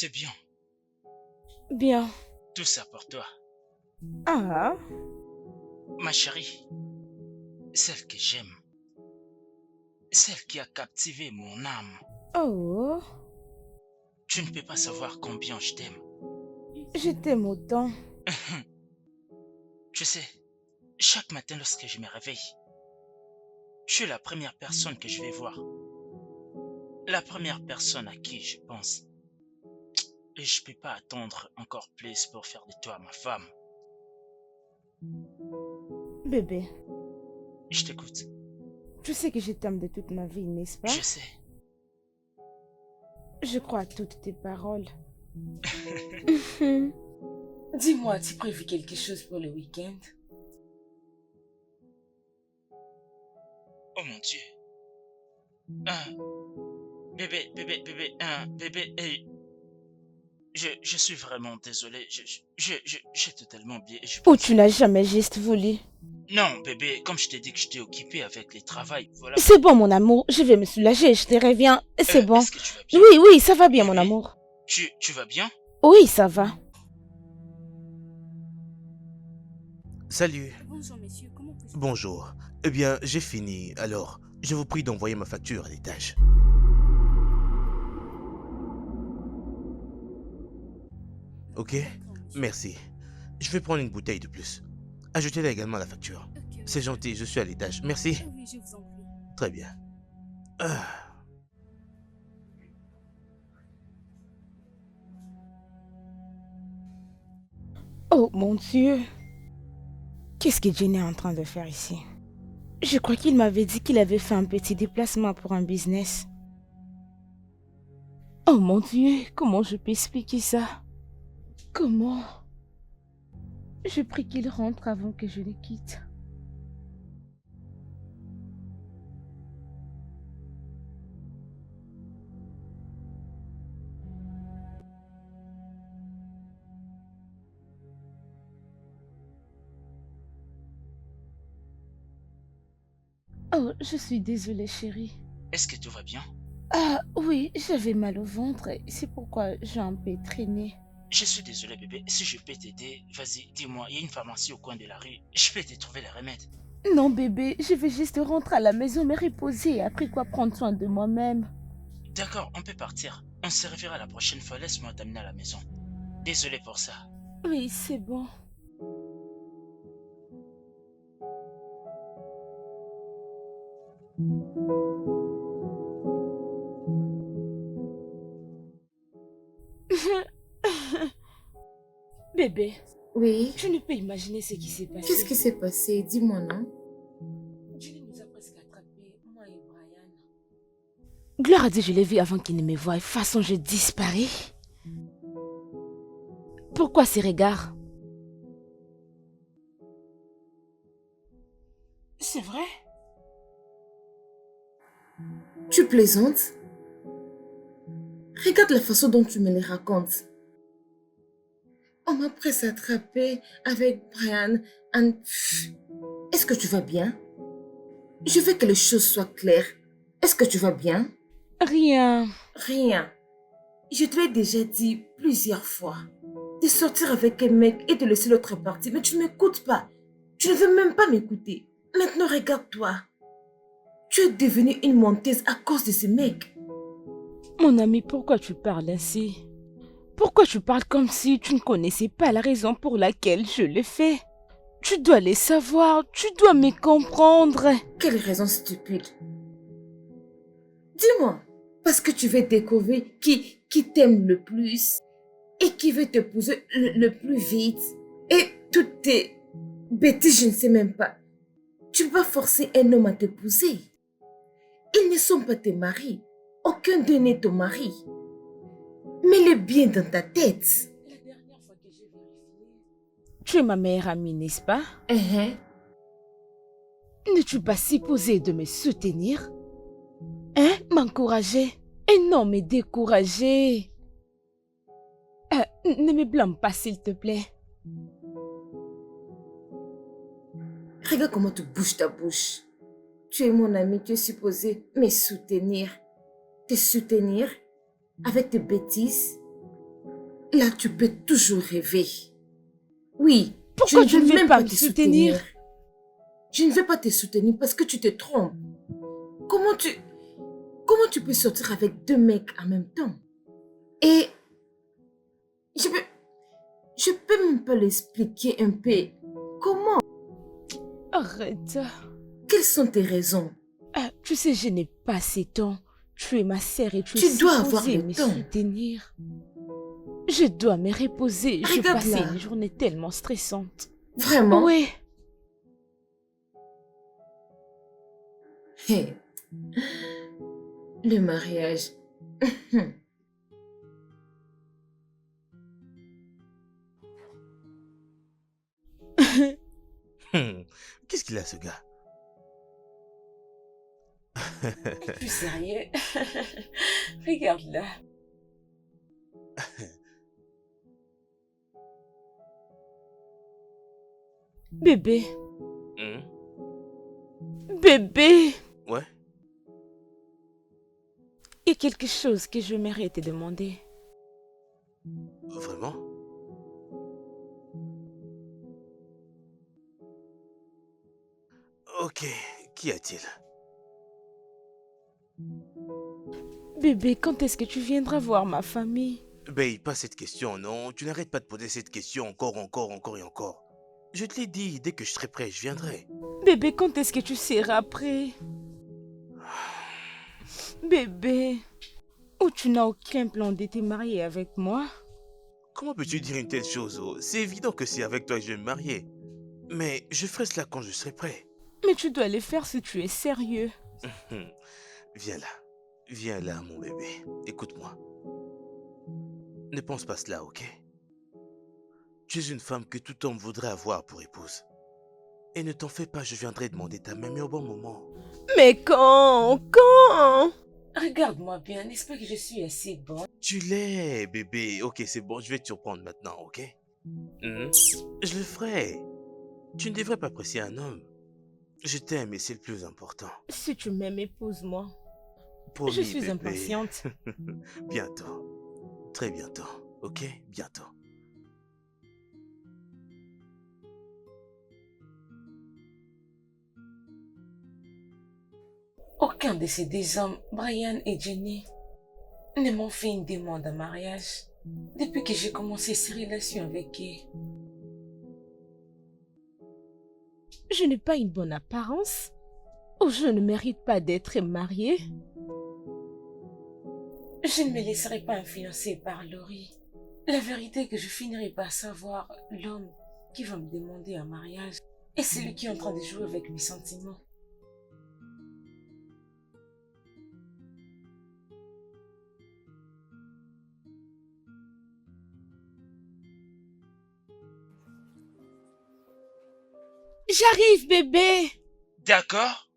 C'est bien. Bien. Tout ça pour toi. Ah, Ma chérie, celle que j'aime. Celle qui a captivé mon âme. oh, Tu ne peux pas savoir combien je t'aime. je t'aime autant. Tu sais, chaque matin lorsque je me réveille, tu es la première personne que je vais voir. La première personne à qui je pense. Et je peux pas attendre encore plus pour faire de toi ma femme. Bébé, Je t'écoute. tu sais que je t'aime de toute ma vie, n'est-ce pas? Je sais. Je crois à toutes tes paroles. Dis-moi, as-tu prévu quelque chose pour le week-end? Oh mon Dieu. Bébé, hey, je suis vraiment désolé. J'ai totalement oublié. Ou tu n'as jamais juste voulu. Non, bébé, comme je t'ai dit que j'étais occupé avec les travails, voilà. C'est bon, mon amour, je vais me soulager, je te reviens. C'est bon. Est-ce que tu vas bien? Oui, oui, ça va bien, mon Bébé, amour. tu vas bien? Oui, ça va. Salut. Bonjour, messieurs, comment puis-je... Bonjour. Eh bien, j'ai fini. Alors, je vous prie d'envoyer ma facture à l'étage. Ok? D'accord, monsieur. Merci. Je vais prendre une bouteille de plus. Ajoutez-la également à la facture. Ok, C'est gentil, je suis à l'étage. Merci. oui, je vous en prie. Très bien. Ah. Oh, mon Dieu. Qu'est-ce que Jenny est en train de faire ici? Je crois qu'il m'avait dit qu'il avait fait un petit déplacement pour un business. Oh mon Dieu, comment je peux expliquer ça? Comment? Je prie qu'il rentre avant que je le quitte. Oh, je suis désolée, chérie. Est-ce que tout va bien? Ah oui, j'avais mal au ventre et c'est pourquoi j'ai un peu traîné. Je suis désolé, bébé. Si je peux t'aider, vas-y, dis-moi. Il y a une pharmacie au coin de la rue. Je peux te trouver les remèdes. Non bébé, je vais juste rentrer à la maison me reposer et après quoi prendre soin de moi-même. D'accord, on peut partir. On se reverra la prochaine fois. Laisse-moi t'amener à la maison. Désolé pour ça. Oui, c'est bon. Bébé, Oui, tu ne peux imaginer ce qui s'est qu'est-ce passé. qui s'est passé? Dis-moi, non? Jenny nous a presque attrapés, moi et Brian. Gloire a dit je l'ai vu avant qu'il ne me voie. De toute façon, je disparais. Pourquoi ces regards? C'est vrai? Tu plaisantes? Regarde la façon dont tu me les racontes. On m'a presque attrapé avec Brian. Est-ce que tu vas bien? Je veux que les choses soient claires. Est-ce que tu vas bien? Rien. Rien. Je te l'ai déjà dit plusieurs fois de sortir avec un mec et de laisser l'autre partir, mais tu ne m'écoutes pas. Tu ne veux même pas m'écouter. Maintenant, regarde-toi. Tu es devenue une menteuse à cause de ce mec. Mon ami, pourquoi tu parles ainsi? Pourquoi tu parles comme si tu ne connaissais pas la raison pour laquelle je l'ai fait? Tu dois les savoir, tu dois me comprendre. Quelle raison stupide. Dis-moi, parce que tu veux découvrir qui t'aime le plus et qui veut t'épouser le plus vite et toutes tes bêtises, je ne sais même pas. Tu vas forcer un homme à t'épouser. Ils ne sont pas tes maris. Aucun d'eux n'est ton mari. Mets-le bien dans ta tête. La dernière fois que j'ai vérifié... Tu es ma meilleure amie, n'est-ce pas? Uh-huh. N'es-tu pas supposé de me soutenir? Hein? M'encourager? Et non, me décourager. Ne me blâme pas, s'il te plaît. Regarde comment tu bouges ta bouche. Tu es mon ami, tu es supposé me soutenir. Te soutenir avec tes bêtises. Là, tu peux toujours rêver. Oui, Pourquoi tu je ne veux même pas me te soutenir? Je ne vais pas te soutenir parce que tu te trompes. Comment tu, comment tu peux sortir avec deux mecs en même temps? Et je peux, je peux même pas l'expliquer un peu. Comment? Arrête. Quelles sont tes raisons? Ah, tu sais, je n'ai pas assez de temps. Tu es ma sœur et tu es Tu dois avoir supposée le me temps. soutenir. Je dois me reposer. Je Regarde passais là. une journée tellement stressante. Vraiment? Oui. Hé, le mariage. Qu'est-ce qu'il a, ce gars? Plus sérieux. Regarde là. Bébé. Hmm? Bébé. Ouais? Il y a quelque chose que je m'aimerais te demander. Vraiment? Ok, qu'y a-t-il? Bébé, quand est-ce que tu viendras voir ma famille? Babe, pas cette question, non. Tu n'arrêtes pas de poser cette question encore et encore. Je te l'ai dit, dès que je serai prêt, je viendrai. Bébé, quand est-ce que tu seras prêt? Bébé, ou tu n'as aucun plan de te marier avec moi? Comment peux-tu dire une telle chose? Oh? C'est évident que c'est avec toi que je vais me marier. Mais je ferai cela quand je serai prêt. Mais tu dois le faire si tu es sérieux. Hum, Viens là. Viens là, mon bébé. Écoute-moi. Ne pense pas cela, ok? Tu es une femme que tout homme voudrait avoir pour épouse. Et ne t'en fais pas, je viendrai demander ta main, mais au bon moment. Mais quand? Quand? Regarde-moi bien, n'est-ce pas que je suis assez bonne? Tu l'es, bébé. Ok, c'est bon, je vais te surprendre maintenant, ok? Mhm. Je le ferai. Tu ne devrais pas apprécier un homme. Je t'aime et c'est le plus important. Si tu m'aimes, épouse-moi. Je Promis, suis bébé. impatiente. Bientôt. Très bientôt. Ok? Bientôt. Aucun de ces deux hommes, Brian et Jenny, ne m'ont fait une demande en mariage depuis que j'ai commencé ces relations avec eux. Je n'ai pas une bonne apparence, ou je ne mérite pas d'être mariée. Je ne me laisserai pas influencer par Laurie. La vérité est que je finirai par savoir l'homme qui va me demander un mariage et celui qui est en train de jouer avec mes sentiments. J'arrive, bébé! D'accord?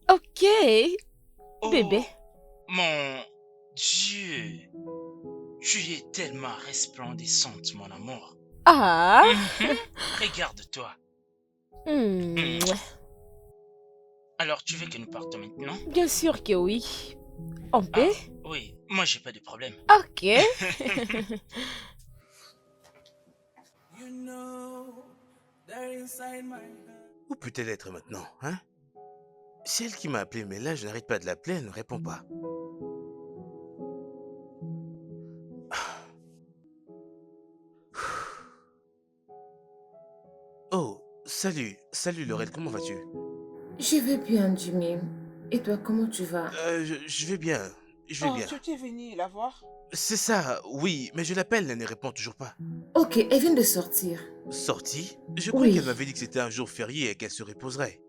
Ok, bébé. Oh, mon Dieu. Tu es tellement resplendissante, mon amour. Ah, Mhm. Regarde-toi. hmm, Hmm. Alors, tu veux que nous partons maintenant? bien sûr que oui. On Ah, peut? oui, moi j'ai pas de problème. Ok. Où peut-elle être maintenant, hein? C'est elle qui m'a appelé, mais là, je n'arrête pas de l'appeler, elle ne répond pas. Oh, salut Laurel, comment vas-tu? Je vais bien, Jimmy. Et toi, comment tu vas? Je vais bien, je vais Oh, bien. tu étais venu la voir? C'est ça, oui, mais je l'appelle, elle ne répond toujours pas. Ok, elle vient de sortir. Sortie? Je croyais qu'elle Oui. m'avait dit que c'était un jour férié et qu'elle se reposerait.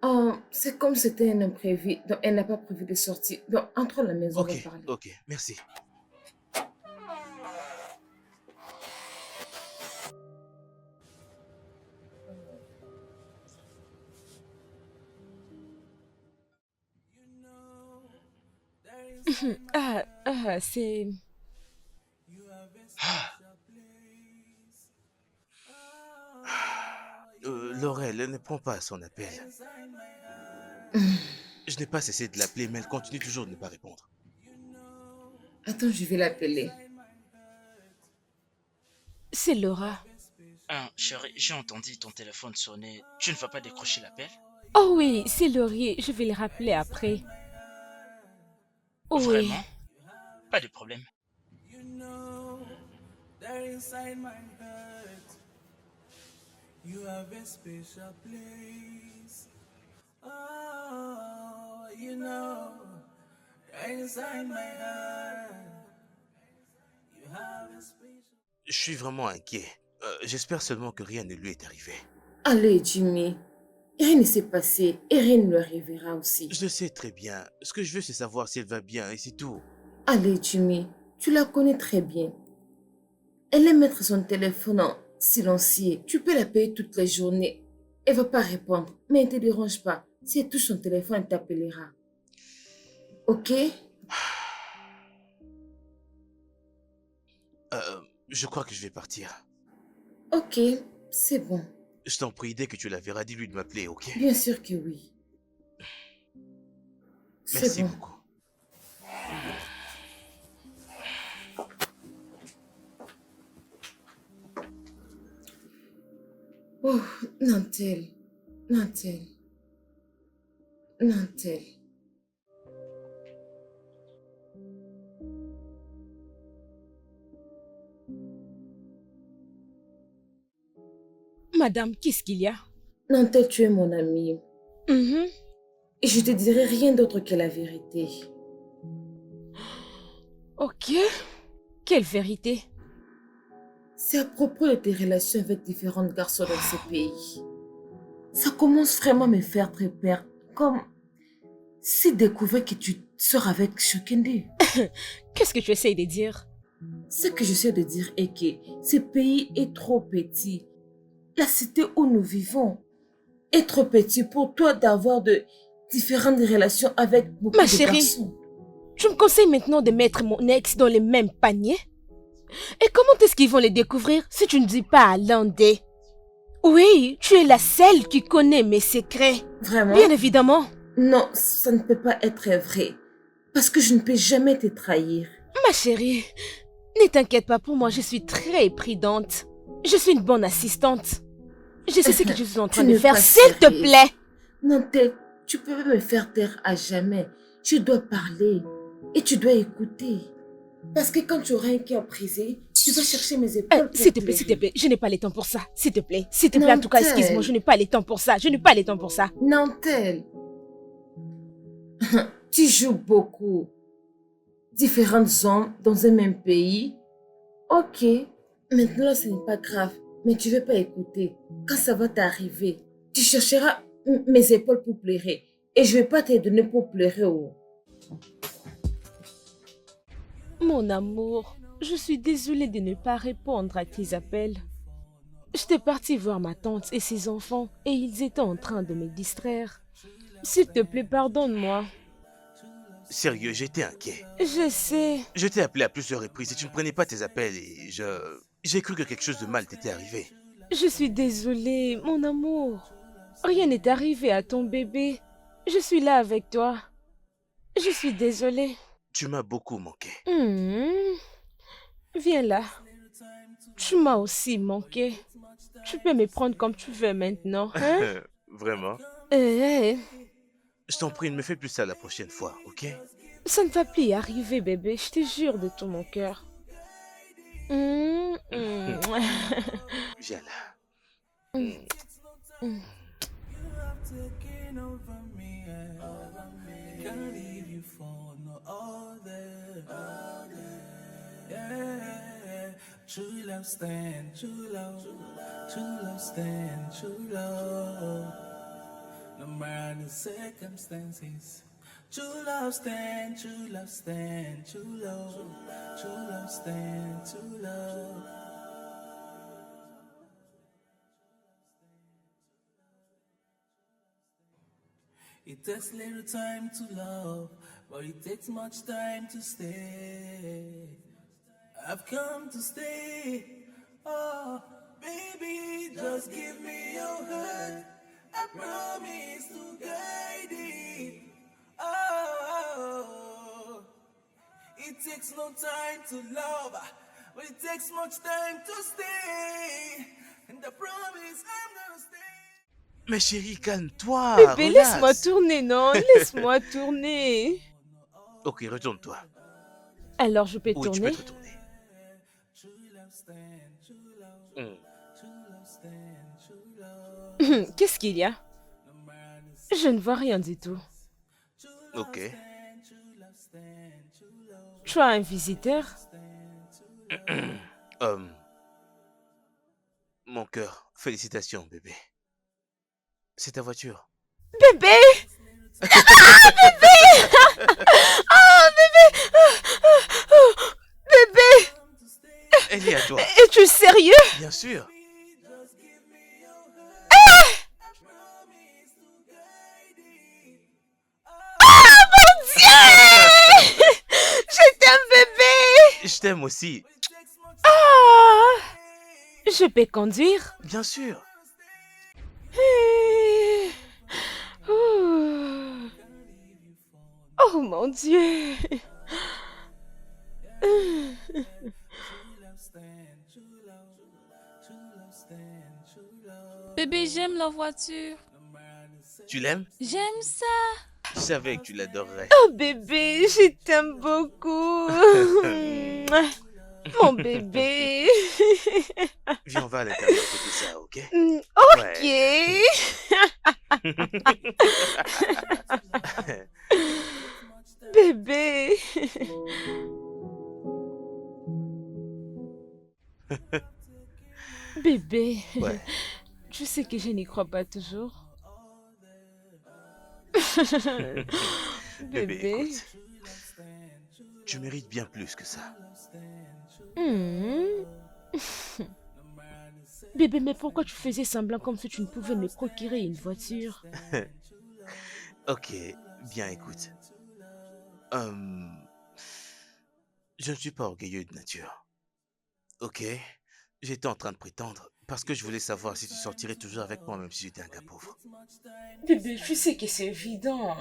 Oh, c'est comme c'était un imprévu, donc elle n'a pas prévu de sortir. Donc, entre à la maison, on Ok, va parler. ok, merci. C'est... Laurel, elle ne prend pas son appel. Je n'ai pas cessé de l'appeler, mais elle continue toujours de ne pas répondre. Attends, je vais l'appeler. C'est Laura. Hein, chérie, j'ai entendu ton téléphone sonner. Tu ne vas pas décrocher l'appel? Oh oui, c'est Laurier. Je vais le rappeler après. Oui. Vraiment? Pas de problème. There inside my heart, you have a special place. Oh, there inside my heart, you have a special. Je suis vraiment inquiet. J'espère seulement que rien ne lui est arrivé. Allez, Jimmy. Rien ne s'est passé et rien ne lui arrivera aussi. Je le sais très bien. Ce que je veux, c'est savoir si elle va bien et c'est tout. Allez, Jimmy. Tu la connais très bien. Elle aime mettre son téléphone en silencieux. Tu peux l'appeler toutes les journées. Elle va pas répondre. Mais ne te dérange pas. Si elle touche son téléphone, elle t'appellera. Ok? Je crois que je vais partir. Ok, c'est bon. Je t'en prie, dès que tu la verras, dis-lui de m'appeler, ok? Bien sûr que oui. Merci C'est bon. beaucoup. Oh, Nantel. Nantel. Nantel. Madame, qu'est-ce qu'il y a? Nantel, tu es mon ami. Mhm. Et je te dirai rien d'autre que la vérité. Ok. Quelle vérité? C'est à propos de tes relations avec différents garçons dans ce pays. Ça commence vraiment à me faire très peur. Comme si découvert que tu sors avec chacun d'eux. Qu'est-ce que tu essayes de dire? Ce que j'essaie de dire est que ce pays est trop petit. La cité où nous vivons est trop petit pour toi d'avoir de différentes relations avec beaucoup Ma de chérie. garçons. Tu me conseilles maintenant de mettre mon ex dans le même panier? Et comment est-ce qu'ils vont les découvrir si tu ne dis pas à l'un d'eux? Oui, tu es la seule qui connaît mes secrets. Vraiment? Bien évidemment. Non, ça ne peut pas être vrai. Parce que je ne peux jamais te trahir. Ma chérie, ne t'inquiète pas pour moi, je suis très prudente. Je suis une bonne assistante. Je sais ce que je suis en train Tu de n'es faire, pas s'il te sérieuse. plaît. Non, tu peux pas me faire taire à jamais. Tu dois parler et tu dois écouter. Parce que quand tu auras un cœur brisé, tu vas chercher mes épaules pour S'il te plaît, pleurer. s'il te plaît, je n'ai pas le temps pour ça. S'il te plaît, en tout cas, Nantel. excuse-moi, je n'ai pas le temps pour ça. Je n'ai pas le temps pour ça. Nantel, tu joues beaucoup. Différents hommes dans un même pays. Ok, maintenant ce n'est pas grave, mais tu ne veux pas écouter. Quand ça va t'arriver, tu chercheras mes épaules pour pleurer. Et je ne vais pas te donner pour pleurer. Oh. Mon amour, je suis désolée de ne pas répondre à tes appels. J'étais partie voir ma tante et ses enfants et ils étaient en train de me distraire. S'il te plaît, pardonne-moi. Sérieux, j'étais inquiet. Je sais. Je t'ai appelé à plusieurs reprises et tu ne prenais pas tes appels et j'ai cru que quelque chose de mal t'était arrivé. Je suis désolée, mon amour. Rien n'est arrivé à ton bébé. Je suis là avec toi. Je suis désolée. Tu m'as beaucoup manqué. Viens là. Tu m'as aussi manqué. Tu peux me prendre comme tu veux maintenant, hein? Vraiment? Eh, Je t'en prie, ne me fais plus ça la prochaine fois, ok? ça ne va plus y arriver, bébé. Je te jure de tout mon cœur. Viens là. Taking over me, can't leave you for no other. Yeah, true love stand, true love stand, true love. No matter the circumstances, true love stand, true love stand, true love stand, true love. It takes little time to love, but it takes much time to stay. I've come to stay. Oh, baby, just give me your heart. takes no time to love, but it takes much time to stay. And I promise I'm gonna stay. Mais chérie, calme-toi, Bébé, laisse-moi relax. tourner, non? Laisse-moi tourner. Ok, retourne-toi. Alors, je peux Oui, tu peux tourner? te retourner. Hmm. Qu'est-ce qu'il y a? Je ne vois rien du tout. Ok. Tu as un visiteur? Hum, mon cœur, félicitations, bébé. C'est ta voiture. Bébé! Oh, bébé! Bébé! Elle est à toi. Es-tu sérieux? Bien sûr. Je t'aime, bébé! Je t'aime aussi. Ah! Je peux conduire? Bien sûr. Oh, oh mon Dieu! Bébé, j'aime la voiture. Tu l'aimes? J'aime ça. Je savais que tu l'adorerais. Oh bébé, je t'aime beaucoup. Mon bébé. Viens, on va à l'intérieur côté ça, ok? Ok. Bébé. Bébé, Ouais. tu sais que je n'y crois pas toujours. Bébé, Bébé. écoute. Tu mérites bien plus que ça. Hmm. Bébé, mais pourquoi tu faisais semblant comme si tu ne pouvais me procurer une voiture? Ok, bien écoute. Je ne suis pas orgueilleux de nature. Ok? J'étais en train de prétendre parce que je voulais savoir si tu sortirais toujours avec moi même si j'étais un gars pauvre. Bébé, tu sais que c'est évident.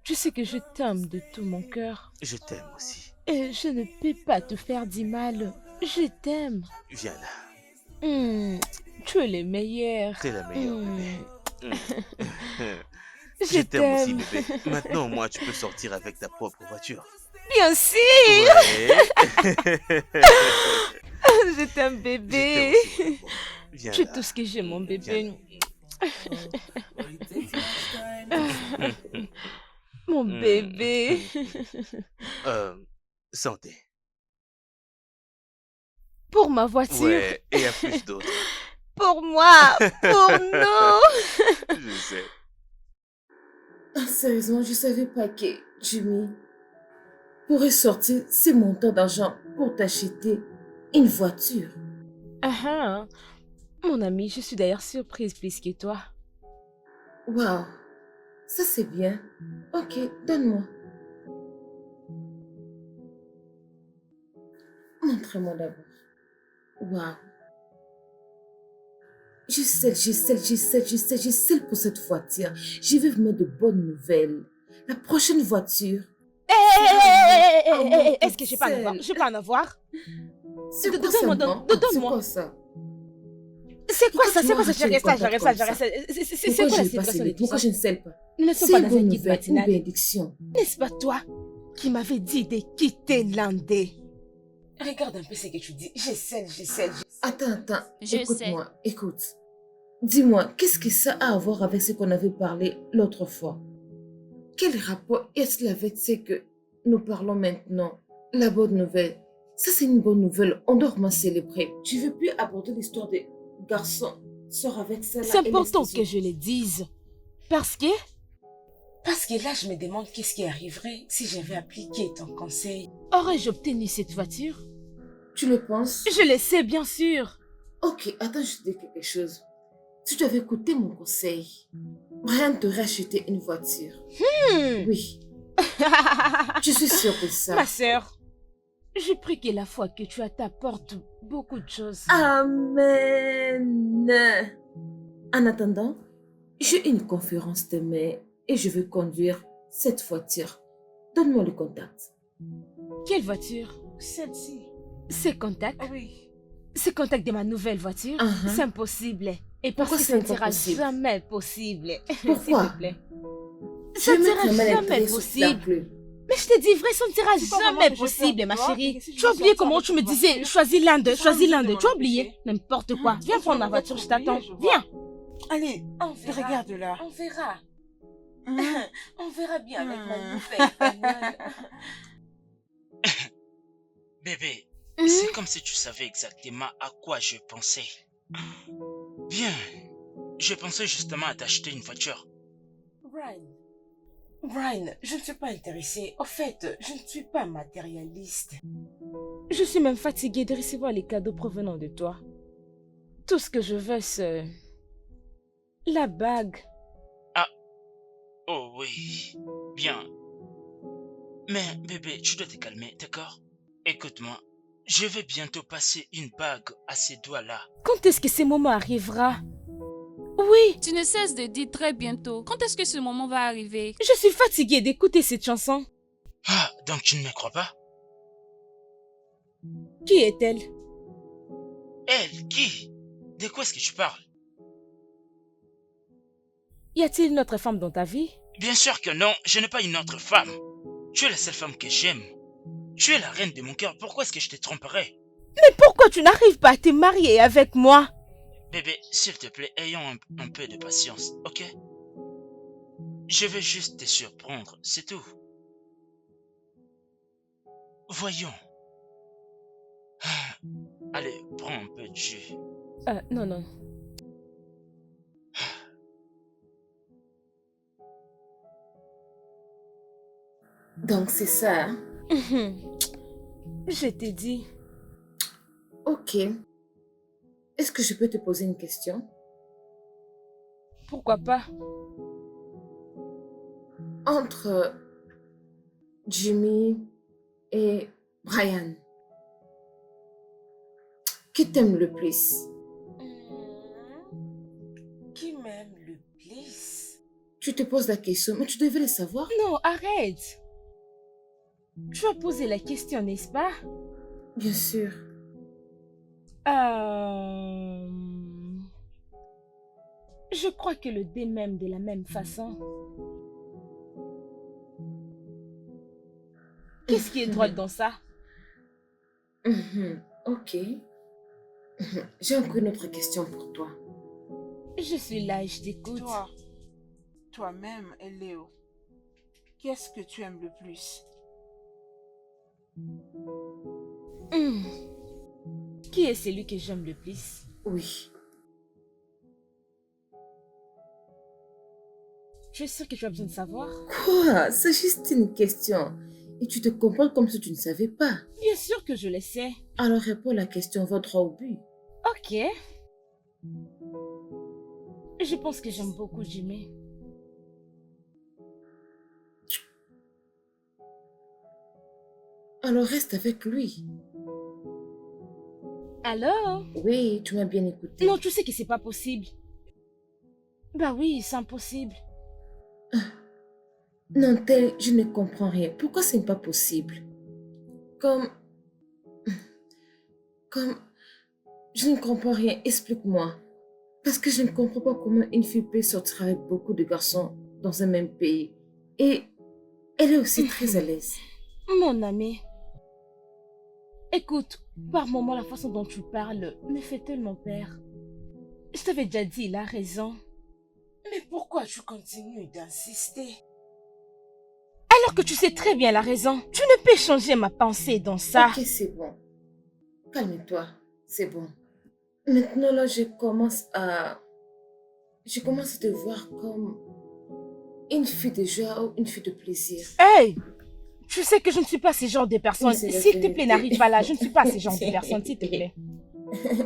Tu sais que je t'aime de tout mon cœur. Je t'aime aussi. Et je ne peux pas te faire du mal. Je t'aime. Viens là. Tu es le meilleur. T'es la meilleure, bébé. Je Je t'aime aussi, t'aime. bébé. Maintenant, moi, tu peux sortir avec ta propre voiture. Bien sûr. Ouais. Je t'aime, Je bébé. t'aime aussi, mon amour. Viens Tu es là. tout ce que j'ai, mon bébé. Mon bébé. Santé. Pour ma voiture. Ouais, et il y a plus d'autres. Pour moi. Pour nous. Je sais. Ah, sérieusement, je savais pas que Jimmy pourrait sortir ces montants d'argent pour t'acheter une voiture. Ah ah. Mon ami, je suis d'ailleurs surprise plus que toi. Waouh, ça c'est bien. Ok, donne-moi. Montre-moi d'abord. Waouh. Je sais pour cette voiture. Je vais vous mettre de bonnes nouvelles. La prochaine voiture. Est-ce que je peux en avoir? Je peux en avoir? C'est quoi Donne-moi, ça? donne-moi. C'est quoi ça? C'est quoi ça? Pourquoi tu C'est quoi m'as ça? arraché J'arrête ça, le j'arrête ça, contact j'arrête ça. C'est Pourquoi quoi la je n'ai pas situation de scellé? tout Pourquoi ça? je ne scelle pas? Nous ne sommes C'est pas une dans un bonne guide nouvelle, une matinal. bénédiction. N'est-ce pas toi qui m'avais dit de quitter Landais? Regarde un peu ce que tu dis. Je sais. Attends. Je Écoute-moi, écoute. Dis-moi, qu'est-ce que ça a à voir avec ce qu'on avait parlé l'autre fois? Quel rapport est-ce avec ce que nous parlons maintenant? La bonne nouvelle. Ça, c'est une bonne nouvelle. On doit vraiment célébrer. Tu veux plus aborder l'histoire des garçons. Sors avec ça là. C'est et important laisse les que je le dise. Parce que là, je me demande qu'est-ce qui arriverait si j'avais appliqué ton conseil. Aurais-je obtenu cette voiture? autres. Tu le penses? Je le sais, bien sûr. Ok, attends, je te dis quelque chose. Si tu avais écouté mon conseil, Brian t'aurait acheté une voiture. Oui, je suis sûre de ça. Ma sœur, je prie que la foi que tu as t'apporte beaucoup de choses. Amen. En attendant, j'ai une conférence demain et je veux conduire cette voiture. Donne-moi le contact. Quelle voiture? Celle-ci. Ces contacts? Oui. Ces contacts de ma nouvelle voiture? C'est impossible. Et parce Pourquoi que c'est ça ne sera impossible? jamais possible. Pourquoi? S'il te plaît. Je Ça vais ne mettre sera un mal jamais intérêt sur la possible. pluie. Mais je te dis vrai, ça ne sera C'est pas vraiment jamais que je possible, perds ma toi, chérie. et si je Tu as me oublié sens comment avec tu me une disais, voiture, choisis l'un d'eux, tu seras choisis l'un obligé de d'eux. Tu as m'en oublié empêcher. n'importe quoi. Viens Tu prendre vas ma voiture, je peut-être t'attends. oublier, je vois. Viens. Allez, On verra. regarde là. On verra. Hum. On verra bien avec ma Hmm. nouvelle bagnole. Bébé, Hmm? c'est comme si tu savais exactement à quoi je pensais. Bien, je pensais justement à t'acheter une voiture. Brian, je ne suis pas intéressée. Au fait, je ne suis pas matérialiste. Je suis même fatiguée de recevoir les cadeaux provenant de toi. Tout ce que je veux, c'est la bague. Oh oui, bien. Mais bébé, tu dois te calmer, d'accord? Écoute-moi, je vais bientôt passer une bague à ces doigts-là. Quand est-ce que ce moment arrivera? Oui, Tu ne cesses de dire très bientôt. Quand est-ce que ce moment va arriver? je suis fatiguée d'écouter cette chanson. Ah, donc tu ne me crois pas? Qui est-elle? Elle, qui? De quoi est-ce que tu parles? Y a-t-il une autre femme dans ta vie? Bien sûr que non, je n'ai pas une autre femme. Tu es la seule femme que j'aime. Tu es la reine de mon cœur, pourquoi est-ce que je te tromperais? Mais pourquoi tu n'arrives pas à te marier avec moi? Bébé, s'il te plaît, ayons un peu de patience, ok? Je vais juste te surprendre, c'est tout. Voyons. Ah, allez, prends un peu de jus. Non, non. Donc c'est ça. Hein? Je t'ai dit. Ok. Est-ce que je peux te poser une question? Pourquoi pas? Entre Jimmy et Brian, qui t'aime le plus? Qui m'aime le plus? Tu te poses la question, mais tu devais le savoir. Non, arrête. Tu as posé la question, n'est-ce pas? Bien sûr. Je crois que le dé m'aime de la même façon. Qu'est-ce qui est drôle dans ça? Ok. J'ai encore une autre question pour toi. Je suis là et je t'écoute. Toi-même et Léo, qu'est-ce que tu aimes le plus? Qui est celui que j'aime le plus? Oui. Tu es sûre que tu as besoin de savoir? Quoi? C'est juste une question. Et tu te comprends comme si tu ne savais pas. Bien sûr que je le sais. Alors réponds à la question, va droit au but. Ok. Je pense que j'aime beaucoup Jimmy. Alors reste avec lui. Alors? Oui, tu m'as bien écouté. Non, tu sais que c'est pas possible. Bah oui, c'est impossible. Non, tel, je ne comprends rien. Pourquoi ce n'est pas possible? Comme... Je ne comprends rien. Explique-moi. Parce que je ne comprends pas comment une fille peut sortir avec beaucoup de garçons dans un même pays. Et elle est aussi très à l'aise. Mon ami. Écoute, par moments, la façon dont tu parles me fait tellement peur. Je t'avais déjà dit, il a raison. Mais pourquoi tu continues d'insister? Alors que tu sais très bien la raison. Tu ne peux changer ma pensée dans ça. Ok, c'est bon. Calme-toi. C'est bon. Maintenant, là, je commence à te voir comme une fille de joie ou une fille de plaisir. Hey! Tu sais que je ne suis pas ce genre de personne. Oui, c'est la S'il te vérité. plaît, n'arrive pas là. Je ne suis pas ce genre de personne, s'il te plaît.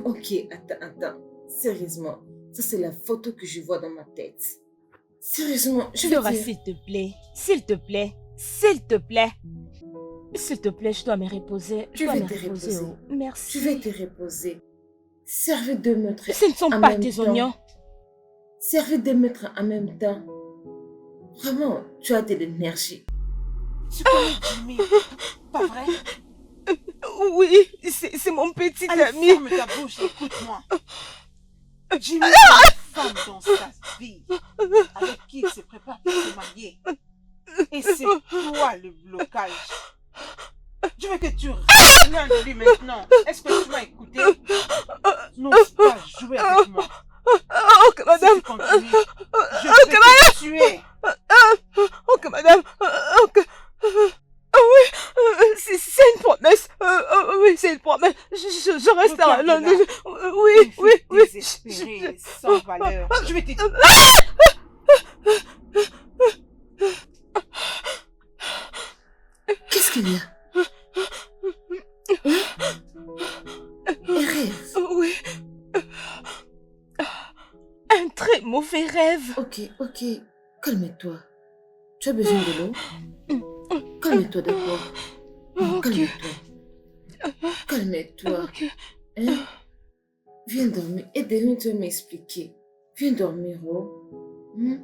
Ok, attends. Sérieusement, ça c'est la photo que je vois dans ma tête. Sérieusement, je vais Flora, dire... s'il te plaît. S'il te plaît. S'il te plaît. S'il te plaît, je dois me reposer. Tu Je dois vas me te reposer. reposer. Oh. Merci. Tu vas te reposer. Servez de mettre Ce ne sont en pas même tes temps. oignons. Servez de mettre en même temps. Vraiment, tu as de l'énergie. Tu connais Jimmy, pas vrai? Oui, c'est mon petit Allez, ami. ferme ta bouche et écoute-moi. Jimmy a une femme dans sa vie avec qui il se prépare pour se marier. Et c'est toi le blocage. Je veux que tu restes loin de lui maintenant. Est-ce que tu m'as écouté? N'ose pas jouer avec moi. Ok, madame. Si tu continues, je vais te tuer. Ok, madame. Ok. Oui, c'est une promesse. Oui, c'est une promesse. Je resterai là. Regarde-la. Oui, Une oui, fille oui. désespérée, sans valeur. Je vais te... Qu'est-ce qu'il y a? Un rêve. Oui. Un très mauvais rêve. Ok, ok. Calme-toi. Tu as besoin de l'eau? Calme-toi d'abord. Ok. Calme-toi. Calme-toi. Ok. Hein? Viens dormir. Et demain, tu vas m'expliquer. Viens dormir, oh. Hmm?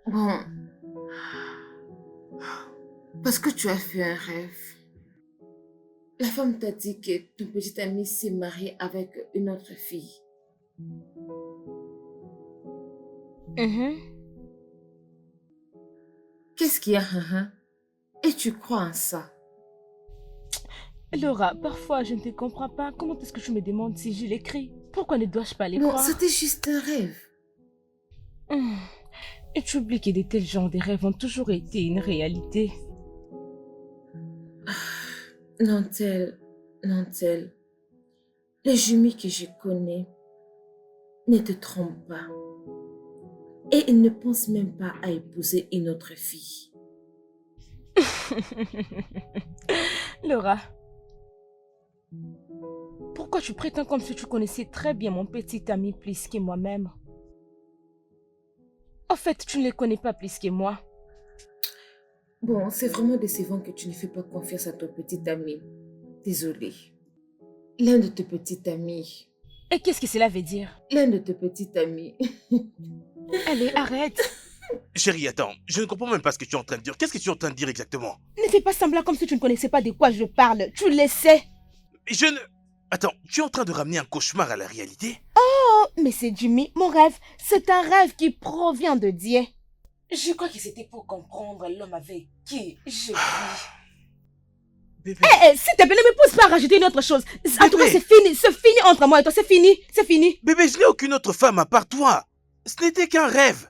Bon, parce que tu as fait un rêve. La femme t'a dit que ton petit ami s'est marié avec une autre fille. Mhm. Qu'est-ce qu'il y a, hein? Et tu crois en ça? Laura, parfois je ne te comprends pas. Comment est-ce que tu me demandes si je l'écris? Pourquoi ne dois-je pas les Non, croire? c'était juste un rêve. Et tu oublies que de tels genres de rêves ont toujours été une réalité. Non, tel, non, tel. Les jumeaux que je connais ne te trompent pas. Et ils ne pensent même pas à épouser une autre fille. Laura, pourquoi tu prétends comme si tu connaissais très bien mon petit ami plus que moi-même? En fait, tu ne les connais pas plus que moi. Bon, c'est vraiment décevant que tu ne fais pas confiance à ton petit ami. Désolée. L'un de tes petits amis. Et qu'est-ce que cela veut dire? L'un de tes petits amis. Allez, arrête. Chérie, attends, je ne comprends même pas ce que tu es en train de dire. Qu'est-ce que tu es en train de dire exactement? Ne fais pas semblant comme si tu ne connaissais pas de quoi je parle. Tu le sais. Je ne... Attends, tu es en train de ramener un cauchemar à la réalité? Oh, mais c'est Jimmy, mon rêve. C'est un rêve qui provient de Dieu. Je crois que c'était pour comprendre l'homme avec qui je vis. Bébé, S'il te plaît, ne me pousse pas à rajouter une autre chose. En tout cas, Bébé. c'est fini entre moi et toi, c'est fini, c'est fini. bébé, je n'ai aucune autre femme à part toi. Ce n'était qu'un rêve.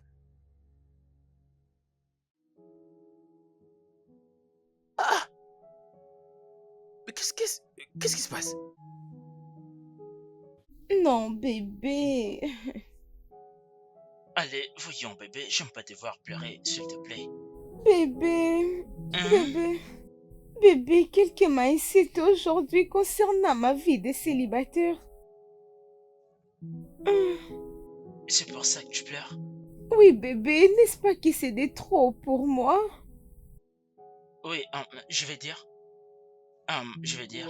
Ah, mais qu'est-ce qui se passe? Non, bébé. Allez, voyons, bébé, j'aime pas te voir pleurer, s'il te plaît. Bébé, Hein? bébé, bébé, quelqu'un m'a incité aujourd'hui concernant ma vie de célibataire. C'est pour ça que tu pleures? Oui, bébé, n'est-ce pas que c'est de trop pour moi? Oui, je vais dire. Je vais dire.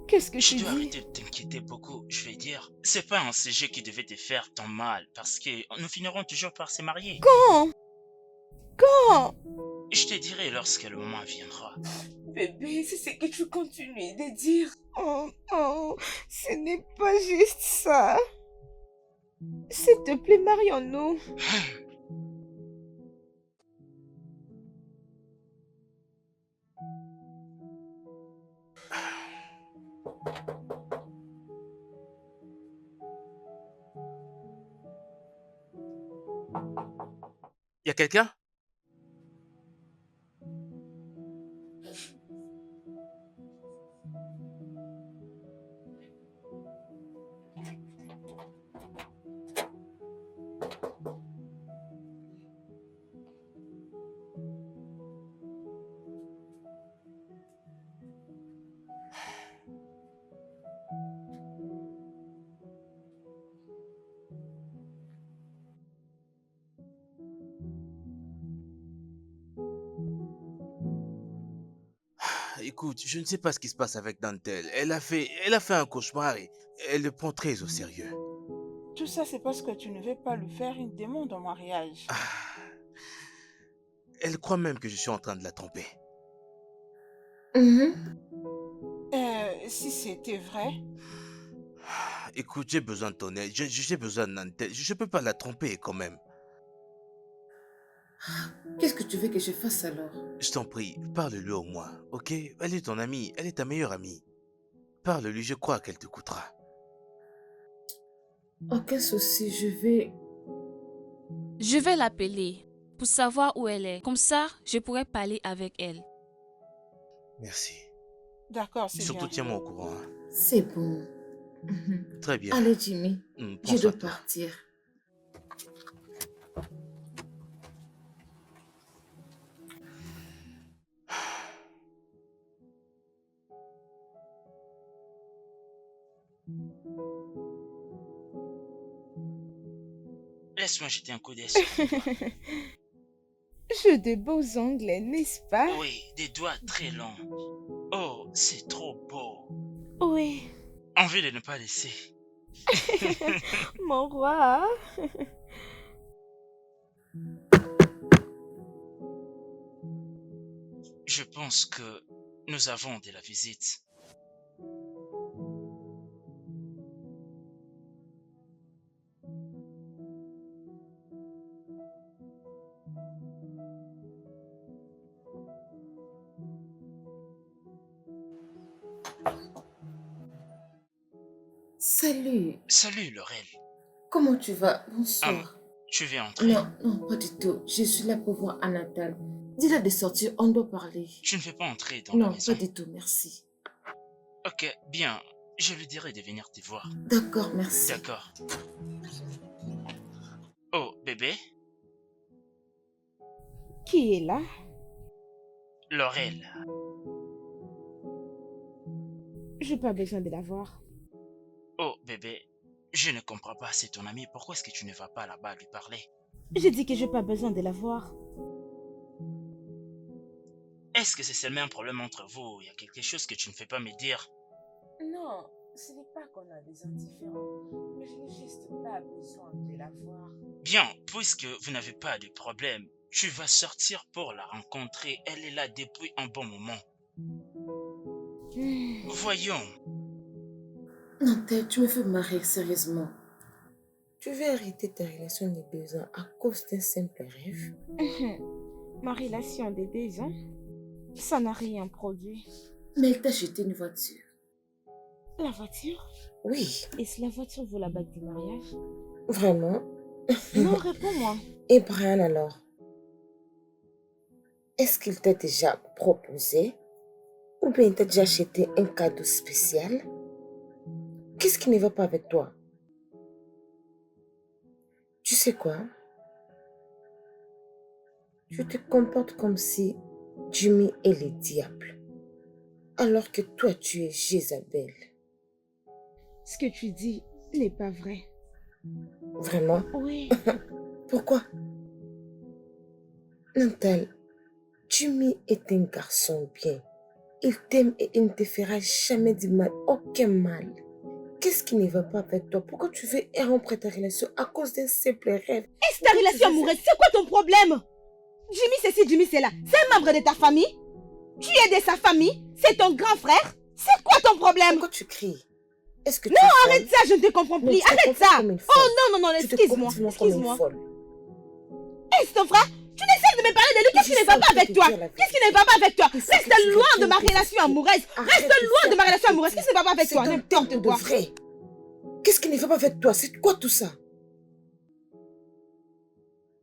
Qu'est-ce que Tu tu dois dis? arrêter de t'inquiéter beaucoup, je vais dire. C'est pas un sujet qui devait te faire tant mal, parce que nous finirons toujours par se marier. Quand? Quand? Je te dirai lorsque le moment viendra. Bébé, c'est ce que tu continues de dire. Oh, oh, ce n'est pas juste ça. S'il te plaît, marions-nous. Y a quelqu'un? Écoute, je ne sais pas ce qui se passe avec Nantel. Elle a fait un cauchemar et elle le prend très au sérieux. Tout ça, c'est parce que tu ne veux pas lui faire une demande en mariage. Elle croit même que je suis en train de la tromper. Mhm. Si c'était vrai, Écoute, j'ai besoin de ton aide. J'ai besoin de Nantel. Je ne peux pas la tromper quand même. Qu'est-ce que tu veux que je fasse alors? Je t'en prie, parle-lui au moins, ok? Elle est ton amie, elle est ta meilleure amie. Parle-lui, je crois qu'elle t'écoutera. Aucun souci, je vais... Je vais l'appeler pour savoir où elle est. Comme ça, je pourrai parler avec elle. Merci. d'accord, c'est Surtout bien. tiens-moi au courant. Hein. C'est bon. Mhm. Très bien. Allez, Jimmy, Prends je soin dois de toi. partir. Laisse-moi jeter un coup d'œil sur tes doigts. J'ai de beaux ongles, n'est-ce pas? Oui, des doigts très longs. Oh, c'est trop beau. Oui, Envie de ne pas laisser. mon roi. Je pense que nous avons de la visite. Salut, Salut, Laurel. comment tu vas? Bonsoir. Tu veux entrer? Non, non, pas du tout. Je suis là pour voir Anatal. Dis-la de sortir, on doit parler. Tu ne veux pas entrer dans la Non, maison? pas du tout, merci. Ok, bien. Je lui dirai de venir te voir. D'accord, merci. D'accord. Oh, bébé? Qui est là? Laurel. J'ai pas besoin de la voir. Oh, bébé. Je ne comprends pas, c'est ton ami. Pourquoi est-ce que tu ne vas pas là-bas lui parler? J'ai dit que j'ai pas besoin de la voir. Est-ce que c'est seulement un problème entre vous? Il y a quelque chose que tu ne fais pas me dire? Non, ce n'est pas qu'on a des indifférents, mais je n'ai juste pas besoin de la voir. Bien, puisque vous n'avez pas de problème, tu vas sortir pour la rencontrer. Elle est là depuis un bon moment. Voyons. Nantel, tu me fais marrer, sérieusement. Tu veux arrêter ta relation de 2 ans à cause d'un simple rêve? Ma relation de 2 ans, ça n'a rien produit. Mais elle t'a acheté une voiture. La voiture? Oui, Et si la voiture vaut la bague du mariage? vraiment. Non, réponds-moi. Et Brian alors? Est-ce qu'il t'a déjà proposé? Ou bien il t'a déjà acheté un cadeau spécial? Qu'est-ce qui ne va pas avec toi? Tu sais quoi? Tu te comportes comme si Jimmy est le diable, alors que toi tu es Jézabel. Ce que tu dis n'est pas vrai. Vraiment? Oui. Pourquoi? Nantal, Jimmy est un garçon bien. Il t'aime et il ne te fera jamais du mal, aucun mal. Qu'est-ce qui ne va pas avec toi? Pourquoi tu veux rompre ta relation à cause d'un simple rêve? Est-ce ta relation amoureuse? C'est quoi ton problème? Jimmy c'est ci, Jimmy c'est là. C'est un membre de ta famille? Tu es de sa famille? C'est ton grand frère? C'est quoi ton problème? Pourquoi tu cries? Est-ce que Non, arrête ça, je ne te comprends plus. Arrête ça. Oh non, excuse-moi. Excuse-moi. Est-ce ton frère? Tu n'essaies de me parler de lui. Qu'est-ce qui ne va pas avec toi? Qu'est-ce qui ne va pas avec toi? Reste loin de ma relation amoureuse. Reste loin de ma relation amoureuse. Qu'est-ce qui ne va pas avec toi? N'importe quoi. Vrai. Qu'est-ce qui ne va pas avec toi? C'est quoi tout ça?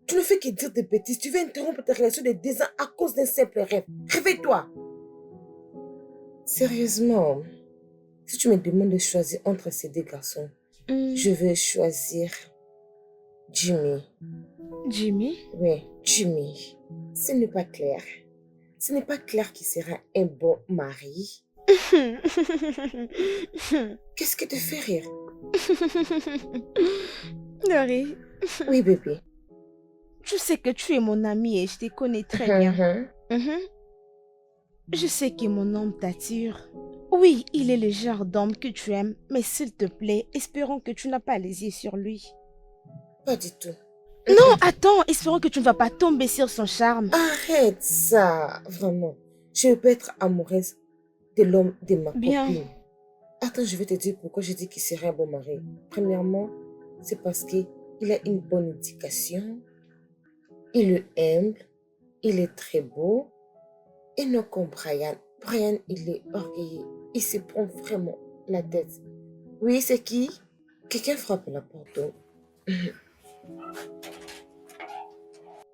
Tu ne fais que dire des bêtises. Tu veux interrompre ta relation de 2 ans à cause d'un simple rêve. Réveille-toi. Sérieusement, si tu me demandes de choisir entre ces 2 garçons, je vais choisir Jimmy. Jimmy? Oui, Jimmy. Ce n'est pas clair. Ce n'est pas clair qu'il sera un bon mari. Qu'est-ce qui te fait rire? Laurie, Oui, bébé. tu sais que tu es mon amie et je te connais très bien. Je sais que mon homme t'attire. Oui, il est le genre d'homme que tu aimes, mais s'il te plaît, espérons que tu n'as pas les yeux sur lui. Pas du tout. Non, attends, espérons que tu ne vas pas tomber sur son charme. Arrête ça, vraiment. Je peux être amoureuse de l'homme de ma Bien. copine. Attends, je vais te dire pourquoi je dis qu'il serait un bon mari. Premièrement, c'est parce qu'il a une bonne éducation, il est humble, il est très beau. Et non comme Brian. Brian, il est orgueilleux. Il se prend vraiment la tête. Oui, c'est qui? Quelqu'un frappe à la porte.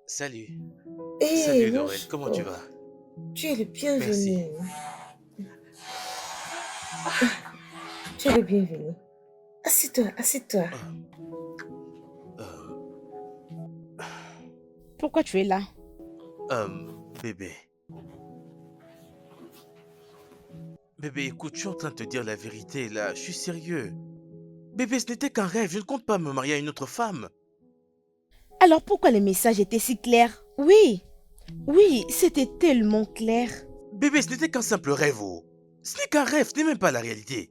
Salut. Hey, Salut Laurel, comment tu bonjour. vas? Tu es le bienvenu. Merci. Tu es le bienvenu. Assieds-toi, assieds-toi. Pourquoi tu es là? Bébé. Bébé, écoute, je suis en train de te dire la vérité là, je suis sérieux. Bébé, ce n'était qu'un rêve, je ne compte pas me marier à une autre femme. Alors pourquoi le message était si clair? Oui, oui, c'était tellement clair. Bébé, ce n'était qu'un simple rêve, oh. Ce n'est qu'un rêve, ce n'est même pas la réalité.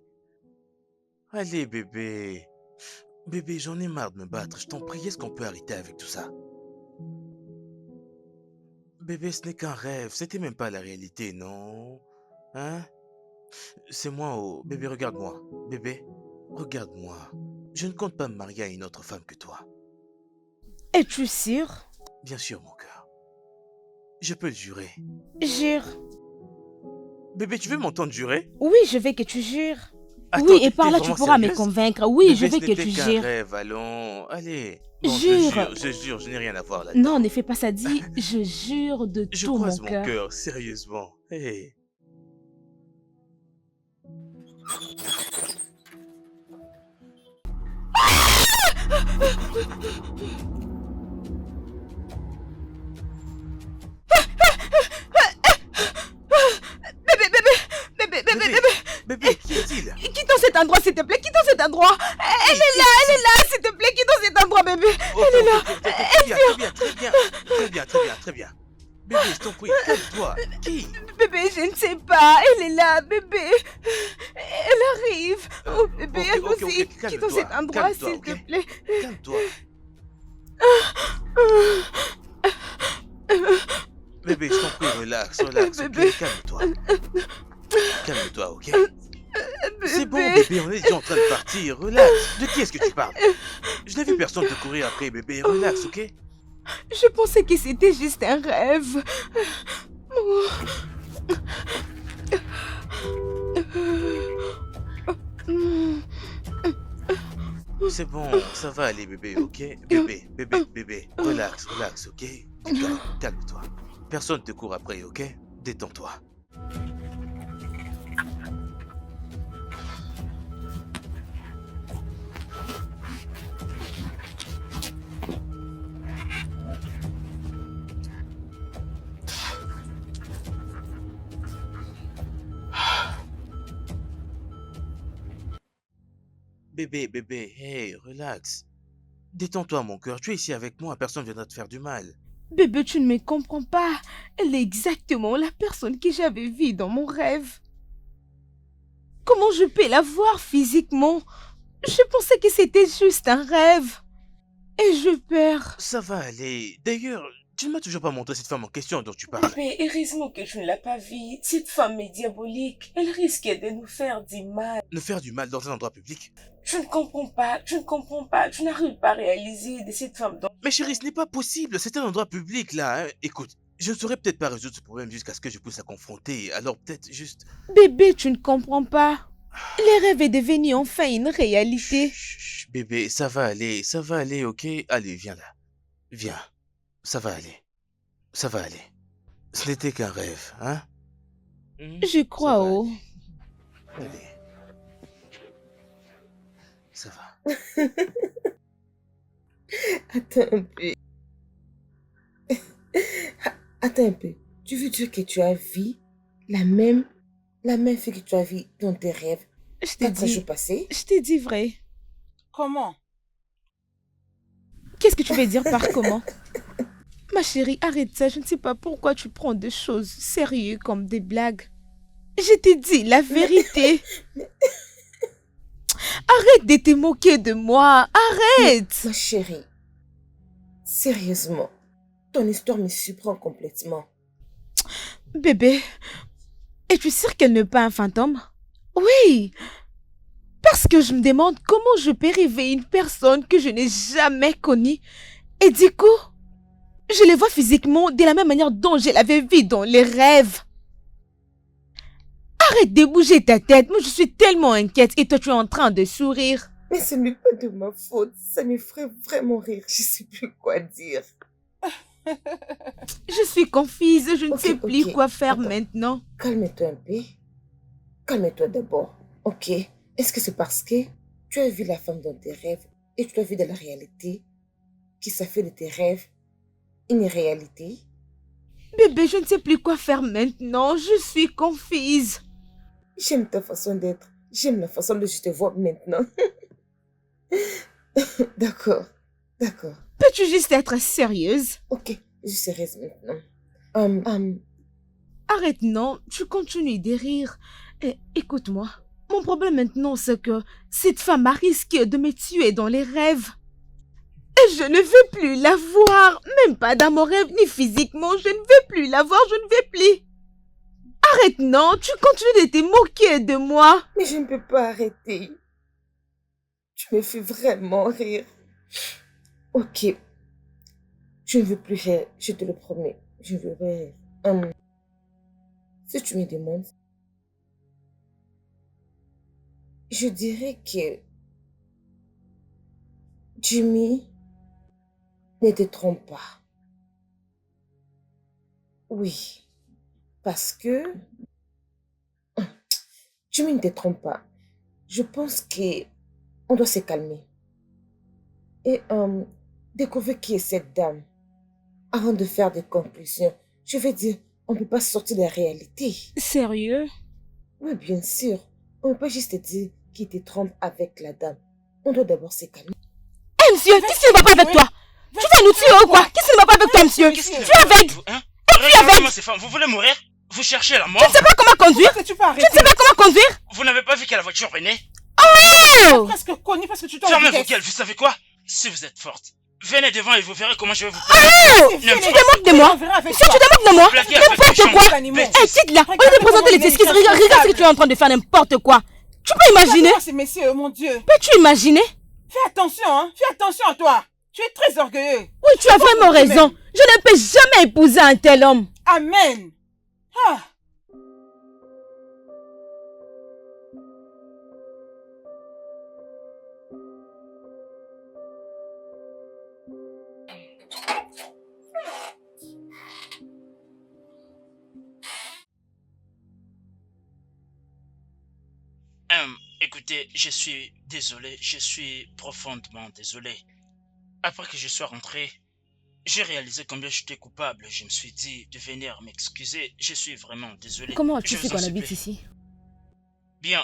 Allez, bébé. Bébé, j'en ai marre de me battre, je t'en prie, est-ce qu'on peut arrêter avec tout ça? Bébé, ce n'est qu'un rêve, c'était même pas la réalité, non? Hein? C'est moi, oh. Bébé, regarde-moi. Bébé, regarde-moi. Je ne compte pas me marier à une autre femme que toi. Es-tu sûr? Bien sûr, mon cœur. Je peux le jurer. Jure. Bébé, tu veux m'entendre jurer? Oui, je veux que tu jures. Attends, Oui, et t'es par là, tu vraiment pourras me sérieuse? convaincre. Oui, je Bébé, veux ce que n'était tu qu'un jures. rêve, allons. Allez. Bon, Jure. je jure, je n'ai rien à voir là-dedans. Non, ne fais pas ça, dis, je jure de Je tout mon croise mon cœur. cœur, sérieusement. Hey. Bébé. Bébé, qui est-il? Quittons cet endroit, s'il te plaît, quittons cet endroit. Elle est là, s'il te plaît, quittons cet endroit, bébé. Elle est là. Très bien. Bébé, je t'en prie, calme-toi. Qui? Bébé, je ne sais pas, elle est là, bébé. Elle arrive. Oh, bébé, ok, allons-y, calme-toi, quittons cet endroit, calme-toi, s'il te ok? plaît. Calme-toi. Bébé, je t'en prie, relax, ok? Bébé. Calme-toi. Calme-toi, ok? Bébé. C'est bon, bébé, on est déjà en train de partir. Relax. De qui est-ce que tu parles? Je n'ai vu personne te courir après, bébé. Relax, ok? Je pensais que c'était juste un rêve. C'est bon, ça va aller, bébé, ok? Bébé. Relax, ok? Du calme, calme-toi. Personne te court après, ok? Détends-toi. Bébé, hey, relax. Détends-toi, mon cœur. Tu es ici avec moi, personne ne viendra te faire du mal. Bébé, tu ne me comprends pas. Elle est exactement la personne que j'avais vue dans mon rêve. Comment je peux la voir physiquement? Je pensais que c'était juste un rêve. Et je perds. Ça va aller. D'ailleurs, tu ne m'as toujours pas montré cette femme en question dont tu parles. Bébé, heureusement que tu ne l'as pas vue. Cette femme est diabolique. Elle risque de nous faire du mal. Ne faire du mal dans un endroit public. Tu ne comprends pas. Tu n'arrives pas à réaliser de cette femme dont... Mais chérie, ce n'est pas possible. C'est un endroit public, là. Hein. Écoute, je ne saurais peut-être pas résoudre ce problème jusqu'à ce que je puisse la confronter. Alors peut-être juste... Bébé, tu ne comprends pas. Le rêve est devenu enfin une réalité. Chut, bébé, ça va aller, ok? Allez, viens là. Viens. Ça va aller. Ce n'était qu'un rêve, hein? Je crois, Ça va oh. aller. Allez. Ça va. Attends un peu. Attends un peu. Tu veux dire que tu as vu la même fille que tu as vue dans tes rêves Je t'ai 4 jours dit, passés? je t'ai dit vrai. Comment? Qu'est-ce que tu veux dire par comment? Ma chérie, arrête ça. Je ne sais pas pourquoi tu prends des choses sérieuses comme des blagues. Je t'ai dit la vérité. Arrête de te moquer de moi. Arrête. Ma chérie, sérieusement, ton histoire me surprend complètement. Bébé, es-tu sûre qu'elle n'est pas un fantôme? Oui. Parce que je me demande comment je peux rêver une personne que je n'ai jamais connue. Et du coup, je les vois physiquement de la même manière dont je l'avais vue dans les rêves. Arrête de bouger ta tête. Moi, je suis tellement inquiète et toi, tu es en train de sourire. Mais ce n'est pas de ma faute. Ça me ferait vraiment rire. Je ne sais plus quoi dire. Je suis confuse. Je ne Ok, sais plus ok. quoi faire Attends. maintenant. Calme-toi un peu. Calme-toi d'abord. Ok. Est-ce que c'est parce que tu as vu la femme dans tes rêves et tu l'as vue dans la réalité que ça fait de tes rêves une réalité? Bébé, je ne sais plus quoi faire maintenant. Je suis confuse. J'aime ta façon d'être. J'aime la façon dont je te vois maintenant. D'accord. D'accord. Peux-tu juste être sérieuse? Ok. Je suis sérieuse maintenant. Arrête, non. Tu continues de rire. Écoute-moi. Mon problème maintenant, c'est que cette femme a risqué de me tuer dans les rêves. Et je ne veux plus la voir. Même pas dans mon rêve, ni physiquement. Je ne veux plus la voir. Je ne veux plus. Arrête, non. Tu continues de te moquer de moi. mais je ne peux pas arrêter. Tu me fais vraiment rire. Ok. Je ne veux plus rire. Je te le promets. Je ne veux pas rire. Si tu me demandes, je dirais que Jimmy ne te trompe pas. Oui, parce que Jimmy ne te trompe pas. Je pense que on doit se calmer et découvrir qui est cette dame avant de faire des conclusions. Je veux dire, on ne peut pas sortir de la réalité. Sérieux? Oui, bien sûr. On ne peut pas juste te dire qu'il te trompe avec la dame. On doit d'abord se calmer. Hé, monsieur, qu'est-ce qui ne va pas avec toi? Tu vas nous tuer ou quoi? Qu'est-ce qui ne va pas avec toi, monsieur? Qu'est-ce qui Tu ne es va pas avec aveugle? vous, hein? Tu es Regardez-moi aveugle? ces femmes, vous voulez mourir? Vous cherchez la Tu mort? ne sais pas comment conduire? Est-ce que tu peux arrêter? Tu ne sais pas comment conduire? Vous n'avez pas vu que la voiture venait? Oh! Presque connu parce que tu t'en Fermez vos vitesse. gueules, vous savez quoi? Si vous êtes forte, venez devant et vous verrez comment je vais vous Oh! C'est Tu fini. te moques de moi? On verra avec Monsieur, toi. tu te moques de moi? blaguez avec N'importe les quoi! gens. Animaux. Hé, quitte là! Au lieu de Regarde présenter les comment excuses, il est regarde ce que tu es en train de faire n'importe quoi! Tu peux imaginer? Ces messieurs, mon Dieu. Peux-tu imaginer? Fais attention, hein. Fais attention à toi. Tu es très orgueilleux. Oui, tu as vraiment raison. Je ne peux jamais épouser un tel homme. Amen. Ah. Écoutez, je suis désolé, je suis profondément désolé. Après que je sois rentré, j'ai réalisé combien j'étais coupable. Je me suis dit de venir m'excuser. Je suis vraiment désolé. Comment tu Je sais vous en qu'on habite supplie. ici? Bien,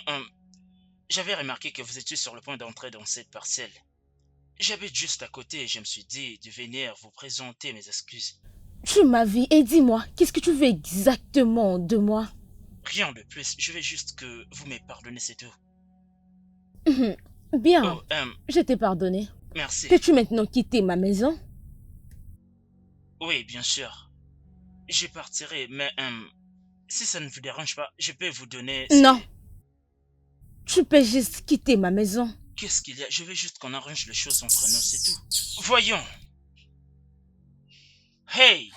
j'avais remarqué que vous étiez sur le point d'entrer dans cette parcelle. J'habite juste à côté et je me suis dit de venir vous présenter mes excuses. Tu m'as vu et dis-moi, qu'est-ce que tu veux exactement de moi? Rien de plus, je veux juste que vous me pardonnez, c'est tout. Bien, Oh, je t'ai pardonné. merci. Peux-tu maintenant quitter ma maison? Oui, bien sûr. Je partirai, mais si ça ne vous dérange pas, je peux vous donner... Non. Tu peux juste quitter ma maison. Qu'est-ce qu'il y a? Je veux juste qu'on arrange les choses entre nous, c'est tout. Voyons. Hey!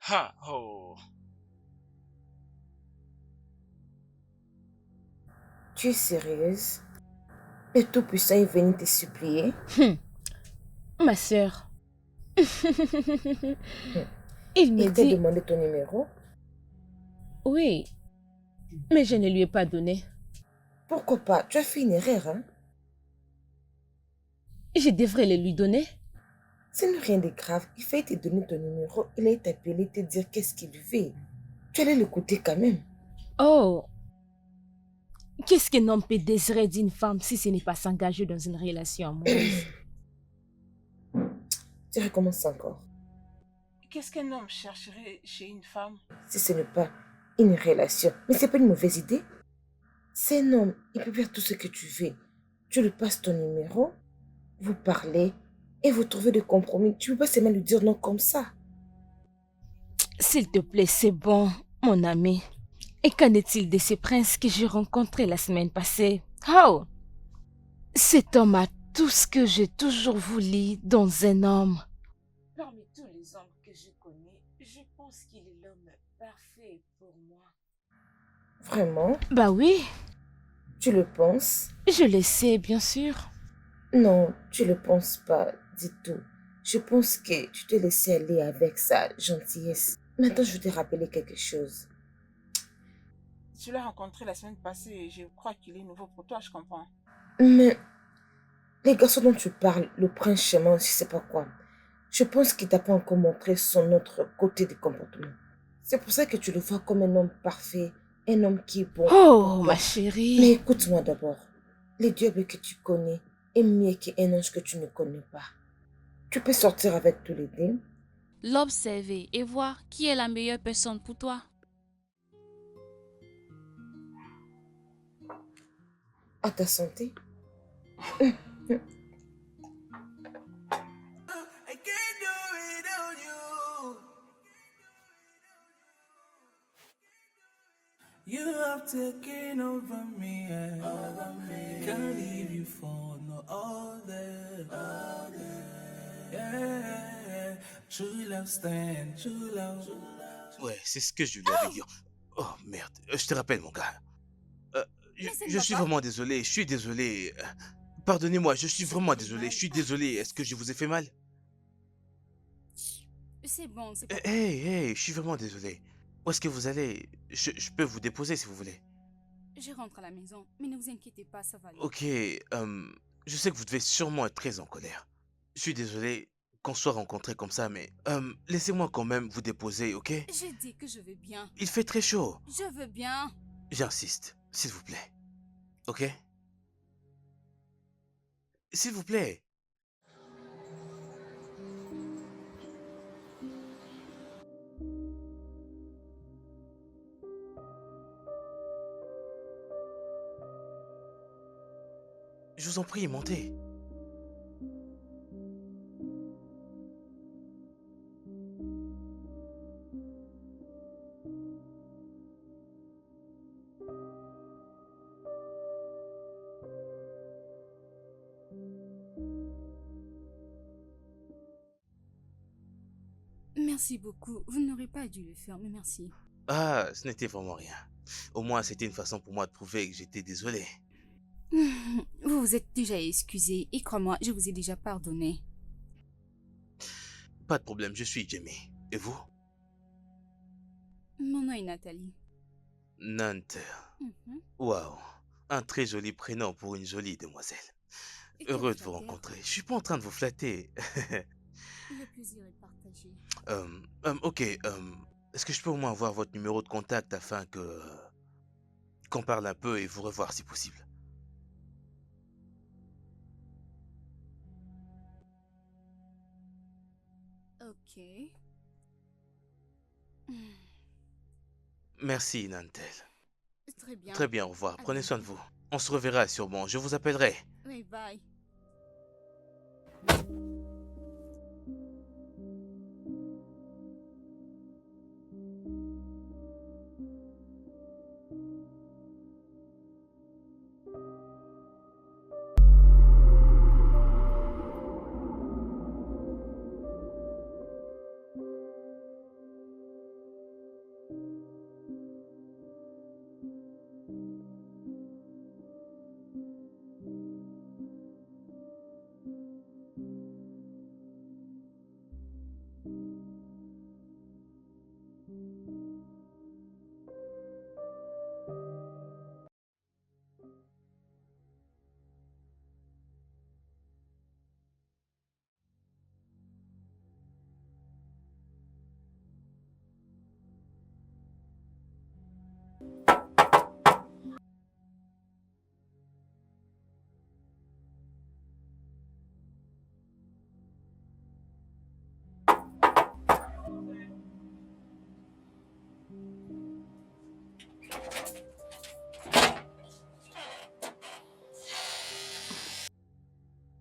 Ha, oh. Tu es sérieuse? Le Tout-Puissant est venu te supplier? Ma sœur. Il me Il t'a dit... demandé ton numéro? Oui, mais je ne lui ai pas donné. Pourquoi pas? Tu as fait une erreur, hein? Je devrais le lui donner. Ce n'est rien de grave. Il fallait te donner ton numéro. Il allait t'appeler, te dire qu'est-ce qu'il veut. Tu allais l'écouter quand même. Oh, Qu'est-ce qu'un homme peut désirer d'une femme si ce n'est pas s'engager dans une relation amoureuse? Tu recommences encore. Qu'est-ce qu'un homme chercherait chez une femme? Si ce n'est pas une relation. Mais c'est pas une mauvaise idée. C'est un homme, il peut faire tout ce que tu veux. Tu lui passes ton numéro, vous parlez et vous trouvez des compromis. Tu ne peux pas seulement lui dire non comme ça. S'il te plaît, c'est bon, mon ami. Et qu'en est-il de ce prince que j'ai rencontré la semaine passée? Oh! Cet homme a tout ce que j'ai toujours voulu dans un homme. Parmi tous les hommes que je connais, je pense qu'il est l'homme parfait pour moi. Vraiment? Bah oui, Tu le penses? je le sais, bien sûr. Non, tu le penses pas du tout. Je pense que tu te laissais aller avec sa gentillesse. Maintenant, je vais te rappeler quelque chose. Tu l'as rencontré la semaine passée et je crois qu'il est nouveau pour toi, je comprends. Mais les garçons dont tu parles, le prince charmant, je sais pas quoi, je pense qu'il t'a pas encore montré son autre côté de comportement. C'est pour ça que tu le vois comme un homme parfait, un homme qui est bon Oh, pour ma toi. chérie. Mais écoute-moi d'abord. Les diables que tu connais est mieux qu'un ange que tu ne connais pas. Tu peux sortir avec tous les deux. L'observer et voir qui est la meilleure personne pour toi. À ta santé. I can't do without you. You have taken over me, can't leave you for no other. Yeah, true love stand, true love. Ouais, c'est ce que je lui avais dit. Oh merde, je te rappelle mon gars. Je suis vraiment désolé, je suis désolé. Pardonnez-moi, je suis vraiment désolé, je suis désolé. Est-ce que je vous ai fait mal? C'est bon, c'est bon. Hey, je suis vraiment désolé. Où est-ce que vous allez? Je peux vous déposer si vous voulez. Je rentre à la maison, mais ne vous inquiétez pas, ça va aller. Ok, je sais que vous devez sûrement être très en colère. Je suis désolé qu'on soit rencontrés comme ça, mais laissez-moi quand même vous déposer, ok? J'ai dit que je vais bien. Il fait très chaud. Je veux bien. J'insiste, s'il vous plaît. Ok? S'il vous plaît. Je vous en prie, montez. Merci beaucoup. Vous n'aurez pas dû le faire, mais merci. Ah, ce n'était vraiment rien. Au moins, c'était une façon pour moi de prouver que j'étais désolé. Vous vous êtes déjà excusé et crois-moi, je vous ai déjà pardonné. Pas de problème, je suis Jamie. Et vous? Mon nom est Nathalie. Nantes. Mhm. Waouh. Un très joli prénom pour une jolie demoiselle. Et quel Heureux de vous flatteur. rencontrer. Je suis pas en train de vous flatter. Le plaisir est partagé. Ok, est-ce que je peux au moins avoir votre numéro de contact afin que qu'on parle un peu et vous revoir si possible? Ok. Merci, Nantel. Très bien. Très bien, au revoir. À Prenez soin de bientôt. vous. On se reverra sûrement. Je vous appellerai. Oui, bye.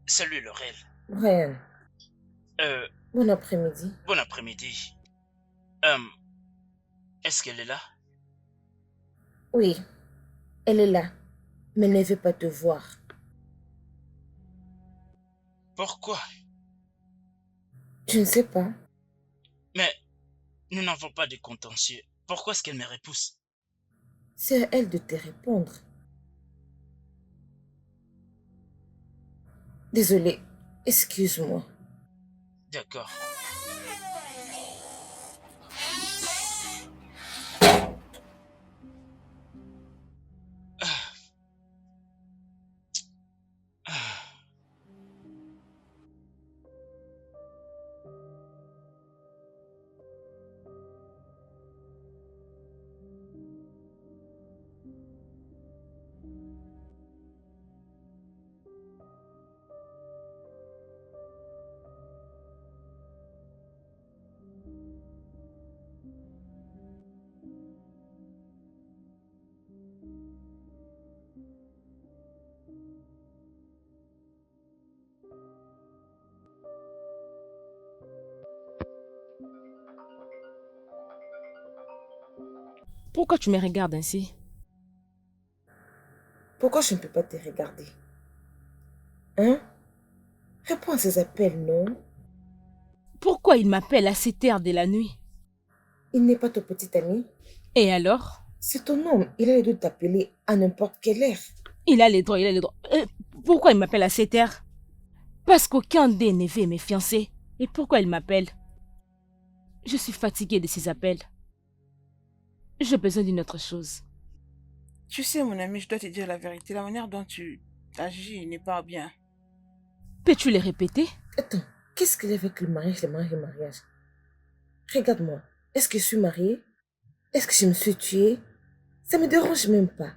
Salut Laurel. Brian, Euh, bon après-midi. bon après-midi. Est-ce qu'elle est là? Oui, elle est là, mais elle ne veut pas te voir. Pourquoi? Je ne sais pas. Mais nous n'avons pas de contentieux. Pourquoi est-ce qu'elle me repousse? C'est à elle de te répondre. Désolée, excuse-moi. D'accord. Ah. Ah. Pourquoi tu me regardes ainsi? Pourquoi je ne peux pas te regarder? Hein? Réponds à ces appels, non? Pourquoi il m'appelle à cette heure de la nuit? Il n'est pas ton petit ami. Et alors? C'est ton homme. Il a le droit de t'appeler à n'importe quelle heure. Il a les droits, il a les droits. Pourquoi il m'appelle à cette heure? Parce qu'aucun des ne veut me fiancer. Et pourquoi il m'appelle? Je suis fatiguée de ces appels. J'ai besoin d'une autre chose. Tu sais, mon ami, je dois te dire la vérité. La manière dont tu agis n'est pas bien. Peux-tu les répéter? Attends, qu'est-ce qu'il y a avec le mariage? Regarde-moi. Est-ce que je suis mariée? Est-ce que je me suis tuée? Ça me dérange même pas.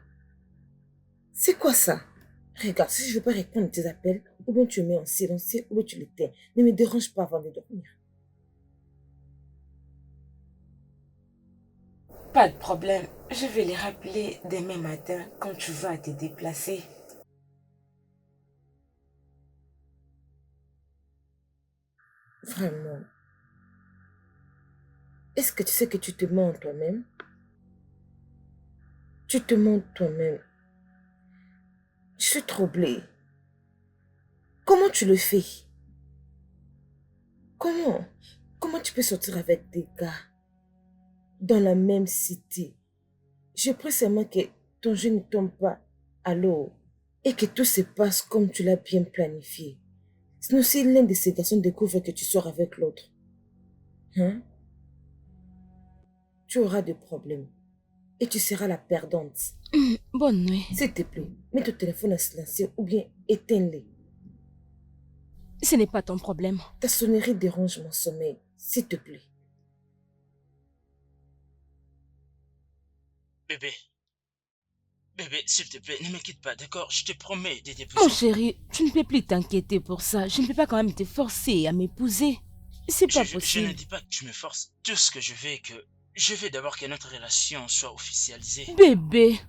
C'est quoi ça? Regarde, si je ne veux pas répondre à tes appels, ou bien tu me mets en silencieux, ou bien tu l'éteins. Ne me dérange pas avant de dormir. Pas de problème. Je vais les rappeler demain matin quand tu vas te déplacer. Vraiment. Est-ce que tu sais que tu te mens toi-même? Tu te mens toi-même. Je suis troublée. Comment tu le fais? Comment tu peux sortir avec des gars dans la même cité? Je prie seulement que ton jeu ne tombe pas à l'eau et que tout se passe comme tu l'as bien planifié. Sinon, si l'un de ces garçons découvre que tu sors avec l'autre, hein? Tu auras des problèmes et tu seras la perdante. Bonne nuit. S'il te plaît, mets ton téléphone à silencieux ou bien éteins-le. Ce n'est pas ton problème. Ta sonnerie dérange mon sommeil, s'il te plaît. Bébé. Bébé, s'il te plaît, ne me quitte pas, d'accord? Je te promets de Mon t'épouser. chéri, tu ne peux plus t'inquiéter pour ça. Je ne peux pas quand même te forcer à m'épouser. C'est pas Je ne possible. dis pas que tu me forces. Tout ce que je veux est que... Je veux d'abord que notre relation soit officialisée. Bébé,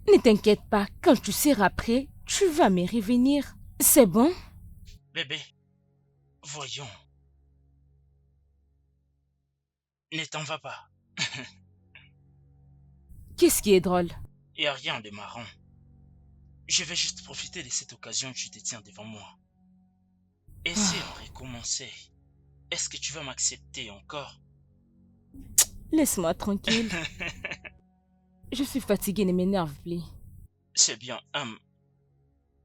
ne t'inquiète pas. Quand tu seras prêt, tu vas me revenir. C'est bon? Bébé, voyons. Ne t'en va pas. Qu'est-ce qui est drôle? Il n'y a rien de marrant. Je vais juste profiter de cette occasion que tu te tiens devant moi. Et si on recommençait, est-ce que tu vas m'accepter encore? Laisse-moi tranquille. Je suis fatiguée, ne m'énerve plus. C'est bien,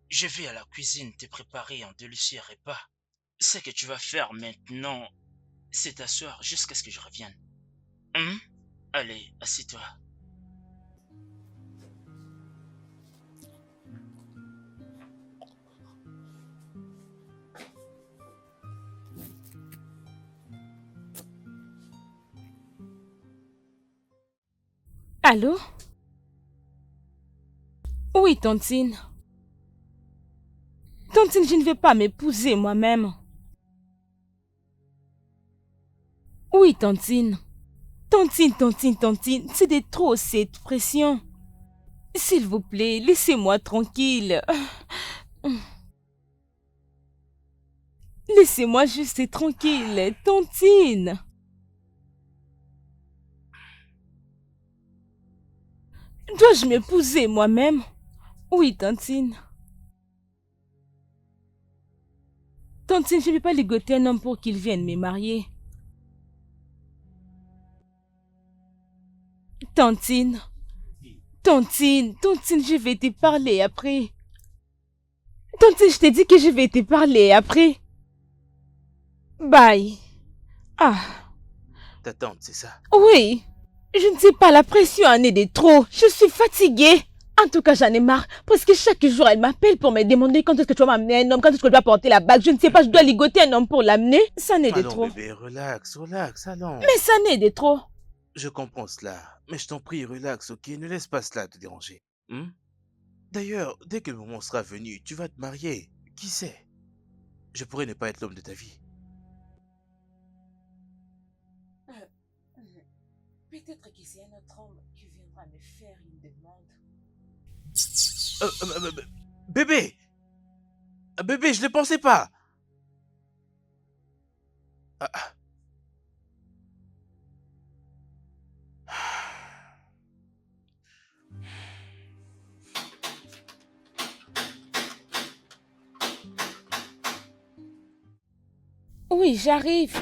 je vais à la cuisine te préparer un délicieux repas. Ce que tu vas faire maintenant, c'est t'asseoir jusqu'à ce que je revienne. Allez, assieds-toi. Allô? Oui, Tontine. Tontine, je ne vais pas m'épouser moi-même. Oui, Tontine. Tantine, c'est de trop cette pression. S'il vous plaît, laissez-moi tranquille. Laissez-moi juste tranquille, Tantine. Dois-je m'épouser moi-même? Oui, Tantine. Tantine, je ne vais pas ligoter un homme pour qu'il vienne me marier. Tantine, je vais te parler après. Tantine, je t'ai dit que je vais te parler après. Bye. Ah, Ta tante, c'est ça? oui. Je ne sais pas, la pression en est de trop. Je suis fatiguée. En tout cas, j'en ai marre. Parce que chaque jour, elle m'appelle pour me demander quand est-ce que tu vas m'amener un homme, quand est-ce que je dois porter la bague. Je ne sais pas, je dois ligoter un homme pour l'amener. Ça en est de Allons, trop. bébé, relax, allons. Mais ça en est de trop. Je comprends cela, mais je t'en prie, relax, ok? Ne laisse pas cela te déranger. D'ailleurs, dès que le moment sera venu, tu vas te marier. Qui sait? Je pourrais ne pas être l'homme de ta vie. Peut-être que c'est un autre homme qui viendra me faire une demande. Bébé! Bébé, je ne pensais pas! Ah, ah. Oui, j'arrive.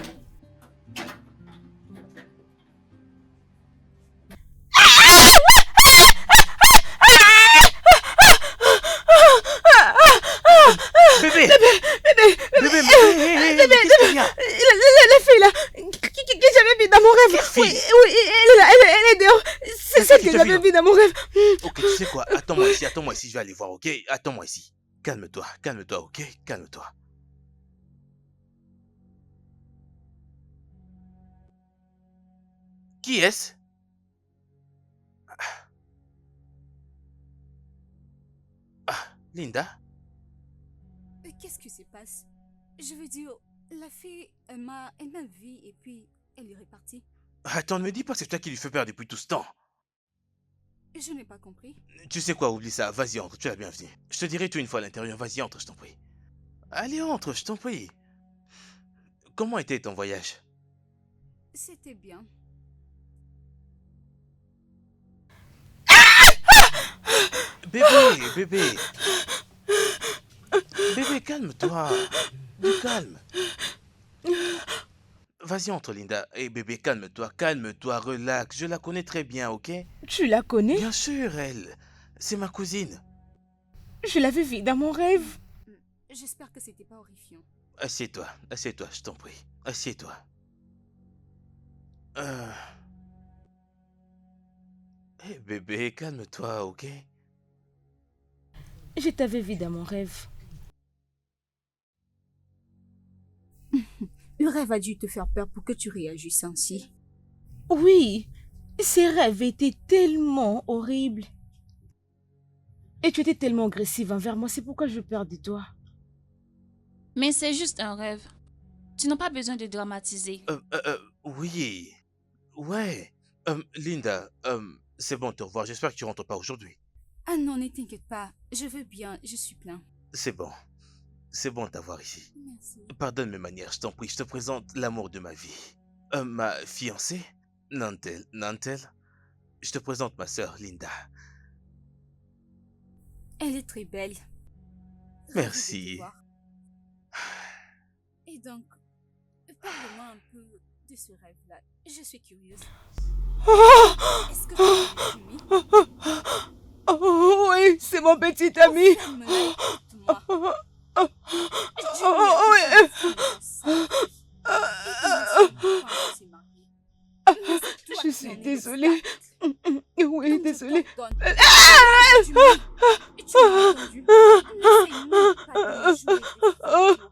Bébé! Bébé, mais qu'est-ce qu'il y a? La fille là, que j'avais vue dans mon rêve. Quelle fille? Oui, elle est là, elle est dehors. C'est Quelle celle fille que t'as vue, j'avais vue dans mon rêve. Ok, tu sais quoi? Attends-moi ici, je vais aller voir, ok? Attends-moi ici. Calme-toi, ok? Calme-toi. Qui est-ce? Ah, Linda? Qu'est-ce qui se passe? Je veux dire, la fille, elle m'a vue et puis elle est repartie. Attends, ne me dis pas que c'est toi qui lui fais peur depuis tout ce temps. Je n'ai pas compris. Tu sais quoi, oublie ça. Vas-y, entre, tu es la bienvenue. Je te dirai tout une fois à l'intérieur. Vas-y, entre, je t'en prie. Allez, entre, je t'en prie. Comment était ton voyage? C'était bien. Bébé. Bébé, calme-toi. Du calme. Vas-y, entre, Linda. Hé, bébé, calme-toi, relax. Je la connais très bien, ok? Tu la connais? Bien sûr, elle. C'est ma cousine. Je l'avais vue dans mon rêve. J'espère que c'était pas horrifiant. Assieds-toi, je t'en prie. Assieds-toi. Hé, bébé, calme-toi, ok? Je t'avais vue dans mon rêve. Le rêve a dû te faire peur pour que tu réagisses ainsi. Oui, ces rêves étaient tellement horribles. Et tu étais tellement agressive envers moi, c'est pourquoi je peur de toi. Mais c'est juste un rêve. Tu n'as pas besoin de dramatiser. Oui. Ouais. Linda, c'est bon de te revoir. J'espère que tu rentres pas aujourd'hui. Ah non, ne t'inquiète pas. Je veux bien, je suis plein. C'est bon. C'est bon de t'avoir ici. Merci. Pardonne mes manières, je t'en prie. Je te présente l'amour de ma vie. Ma fiancée, Nantel. Je te présente ma sœur, Linda. Elle est très belle. Merci. Ravie de te voir. Et donc, parle-moi un peu de ce rêve-là. Je suis curieuse. Est-ce que tu as Jimmy? Oh oui, c'est mon petit ami. Ferme-la, écoute-moi. Je suis désolée. Oui, désolée.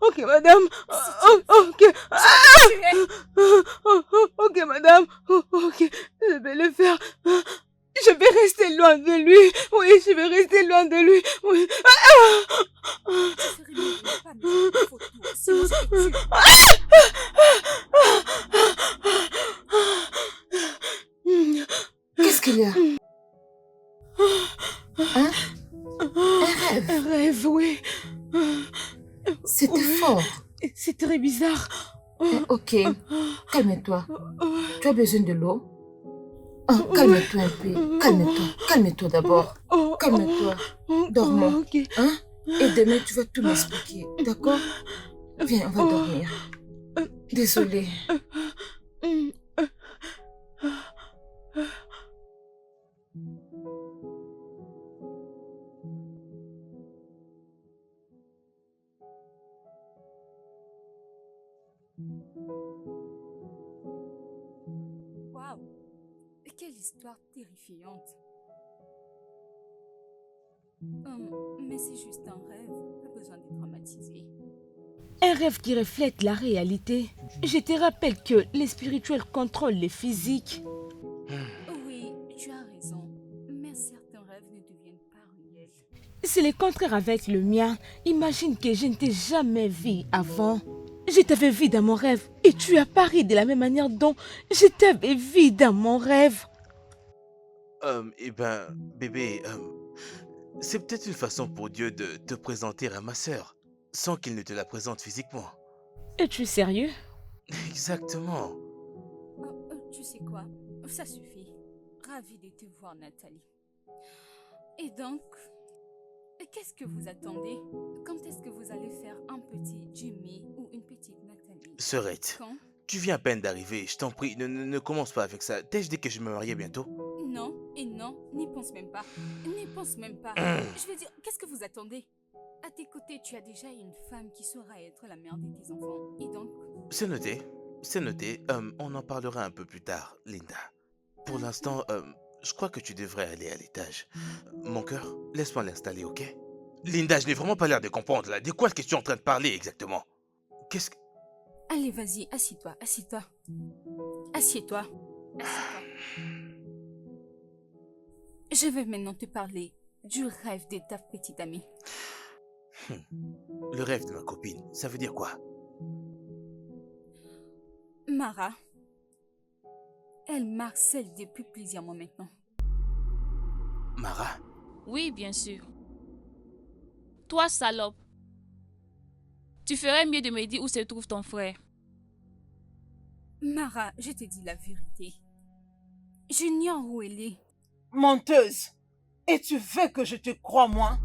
Ok, madame. Ok. Ok, madame. Ok, je vais le faire. Je vais rester loin de lui. Oui, je vais rester loin de lui. Oui. qu'il y a? Hein? Un rêve? Un rêve, oui. C'était Ouais. fort. C'est très bizarre. Ok, calme-toi. Tu as besoin de l'eau? Ouais. Calme-toi un peu. Calme-toi. Calme-toi d'abord. Calme-toi. Dormons. Ok. Hein? Et demain, tu vas tout m'expliquer. D'accord? Viens, on va dormir. Désolée. Waouh! Quelle histoire terrifiante. Mais c'est juste un rêve, pas besoin d'être traumatisé. Un rêve qui reflète la réalité. Je te rappelle que les spirituels contrôlent les physiques. Oui, tu as raison, mais certains rêves ne deviennent pas réels. C'est le contraire avec le mien. Imagine que je ne t'ai jamais vu avant. Je t'avais vu dans mon rêve et tu apparais de la même manière dont je t'avais vu dans mon rêve. Eh ben, bébé, c'est peut-être une façon pour Dieu de te présenter à ma sœur, sans qu'il ne te la présente physiquement. Es-tu sérieux? Exactement. Tu sais quoi? Ça suffit. Ravi de te voir, Nathalie. Et donc, qu'est-ce que vous attendez? Quand est-ce que vous allez faire un petit Jimmy ou une petite Nathalie? Sœurette, Quand? tu viens à peine d'arriver, je t'en prie, ne commence pas avec ça. T'ai-je dit que je me mariais bientôt? Non, et non, n'y pense même pas. N'y pense même pas. Je veux dire, qu'est-ce que vous attendez? À tes côtés, tu as déjà une femme qui saura être la mère de tes enfants. Et donc, C'est noté, c'est noté. On en parlera un peu plus tard, Linda. Pour l'instant, je crois que tu devrais aller à l'étage. Mon cœur, laisse-moi l'installer, ok? Linda, je n'ai vraiment pas l'air de comprendre là. De quoi est-ce que tu es en train de parler exactement? Qu'est-ce que... allez, vas-y, assis-toi, assis-toi. Assieds-toi. Assieds-toi. Je vais maintenant te parler du rêve de ta petite amie. Le rêve de ma copine, ça veut dire quoi? Mara, elle m'harcèle depuis plusieurs mois maintenant. Mara? Oui, bien sûr. Toi, salope. Tu ferais mieux de me dire où se trouve ton frère. Mara, je te dis la vérité. J'ignore où elle est. Menteuse. Et tu veux que je te croie, moi?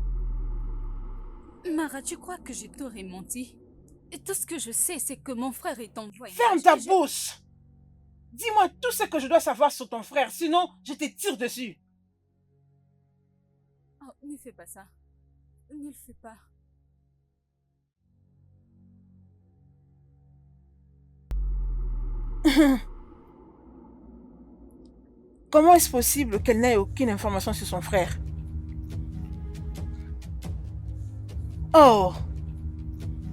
Mara, tu crois que je t'aurais menti? Et tout ce que je sais, c'est que mon frère est en voyage. Ferme ta et je- bouche. Dis-moi tout ce que je dois savoir sur ton frère, sinon je te tire dessus. Oh, ne fais pas ça. Ne le fais pas. Comment est-ce possible qu'elle n'ait aucune information sur son frère? Oh,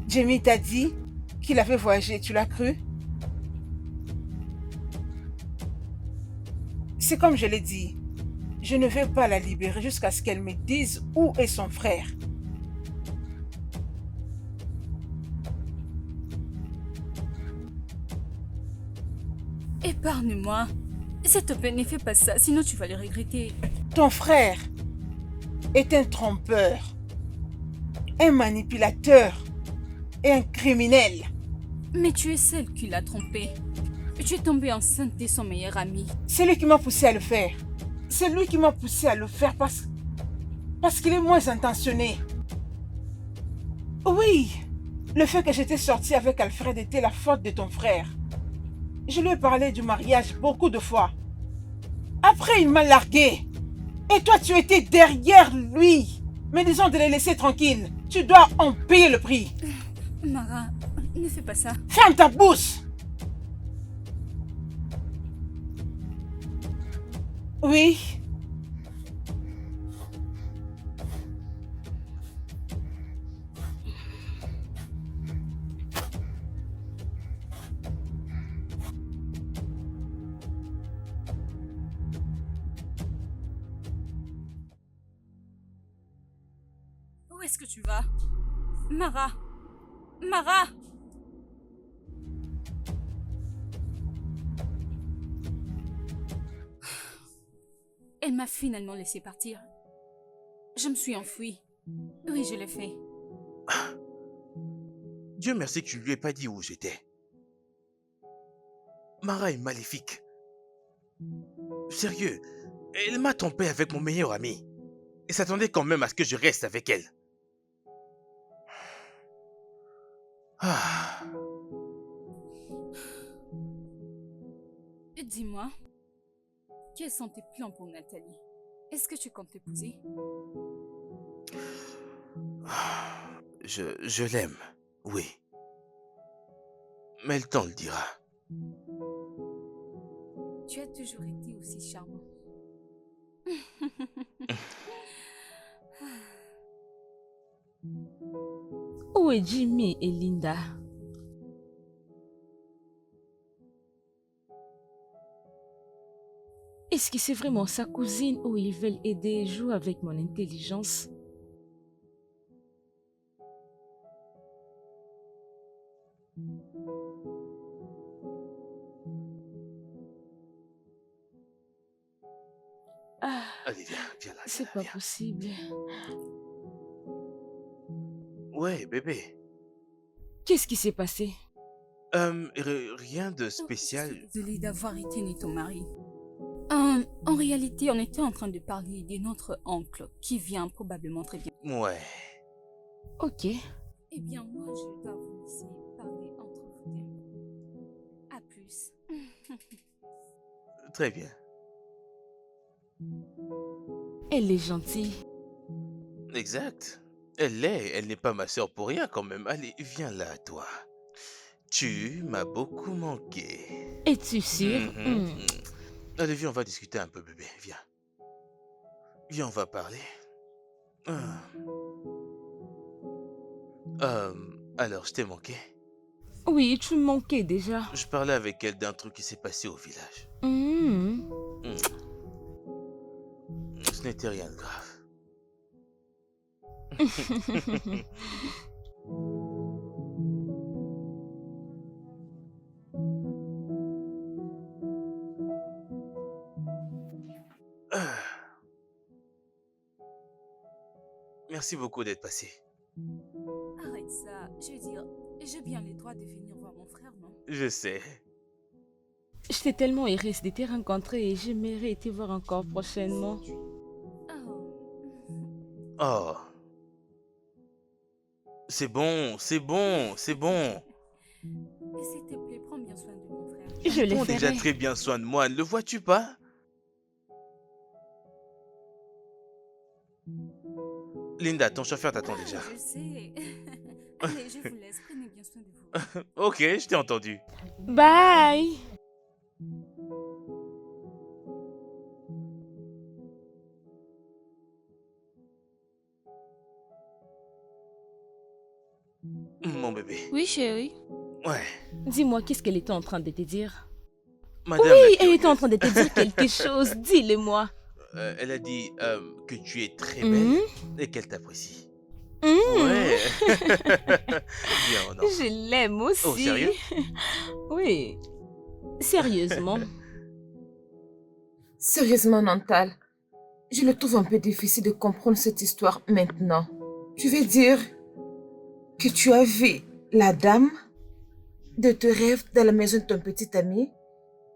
Jamie t'a dit qu'il avait voyagé, tu l'as cru? C'est comme je l'ai dit, je ne vais pas la libérer jusqu'à ce qu'elle me dise où est son frère. Épargne-moi. S'il te plaît, ne fais pas ça, sinon tu vas le regretter. Ton frère est un trompeur, un manipulateur et un criminel. Mais tu es celle qui l'a trompé. Tu es tombée enceinte de son meilleur ami. C'est lui qui m'a poussé à le faire. C'est lui qui m'a poussé à le faire parce qu'il est moins intentionné. Oui, le fait que j'étais sortie avec Alfred était la faute de ton frère. Je lui ai parlé du mariage beaucoup de fois. Après, il m'a largué. Et toi, tu étais derrière lui. Mais disons de les laisser tranquilles. Tu dois en payer le prix. Mara, ne fais pas ça. Ferme ta bouche. Oui. Où est-ce que tu vas? Mara! Mara! Elle m'a finalement laissé partir. Je me suis enfuie. Oui, je l'ai fait. Dieu merci que tu ne lui aies pas dit où j'étais. Mara est maléfique. Sérieux, elle m'a trompé avec mon meilleur ami. Et s'attendait quand même à ce que je reste avec elle. Ah. Dis-moi, quels sont tes plans pour Nathalie? Est-ce que tu comptes l'épouser? Je l'aime, oui. Mais le temps le dira. Tu as toujours été aussi charmant. Où est Jimmy et Linda? Est-ce que c'est vraiment sa cousine ou ils veulent aider et jouer avec mon intelligence? Ah, Allez, viens là. c'est pas possible. Ouais, bébé. Qu'est-ce qui s'est passé? Rien de spécial. Je suis désolée d'avoir éteint ton mari. En réalité, on était en train de parler de notre oncle qui vient probablement très bien. Ouais. Ok. Eh bien, moi, je dois vous laisser parler entre vous deux. À plus. Très bien. Elle est gentille. Exact. Elle n'est pas ma sœur pour rien quand même. Allez, viens là, toi. Tu m'as beaucoup manqué. Es-tu sûr? Mhm. Allez, viens, on va discuter un peu, bébé. Viens. Viens, on va parler. Ah. Alors, je t'ai manqué. Oui, tu me manquais déjà. Je parlais avec elle d'un truc qui s'est passé au village. Ce n'était rien de grave. Ah. Merci beaucoup d'être passé. Arrête ça. Je veux dire, j'ai bien le droit de venir voir mon frère, non? Je sais. J'étais tellement heureuse de te rencontrer et j'aimerais te voir encore prochainement. Oh. Oh. C'est bon, c'est bon, c'est bon. S'il te plaît, prends bien soin de mon frère. Je le Prends déjà ferai. très bien soin de moi, ne le vois-tu pas? Linda, ton chauffeur t'attend déjà. Je sais. Allez, je vous laisse. Prenez bien soin de vous. Ok, je t'ai entendu. Bye. Mon bébé. Oui, chérie. Ouais. Dis-moi, qu'est-ce qu'elle était en train de te dire? Madame Oui, la elle était en curieuse, train de te dire quelque chose. Dis-le-moi. elle a dit que tu es très Hmm? belle et qu'elle t'apprécie. Hmm. Ouais. Bien, non. Je l'aime aussi. Oh, sérieux? Oui. Sérieusement. Sérieusement, Nantal, je le trouve un peu difficile de comprendre cette histoire maintenant. Tu veux dire que tu as vu la dame de tes rêves dans la maison de ton petit ami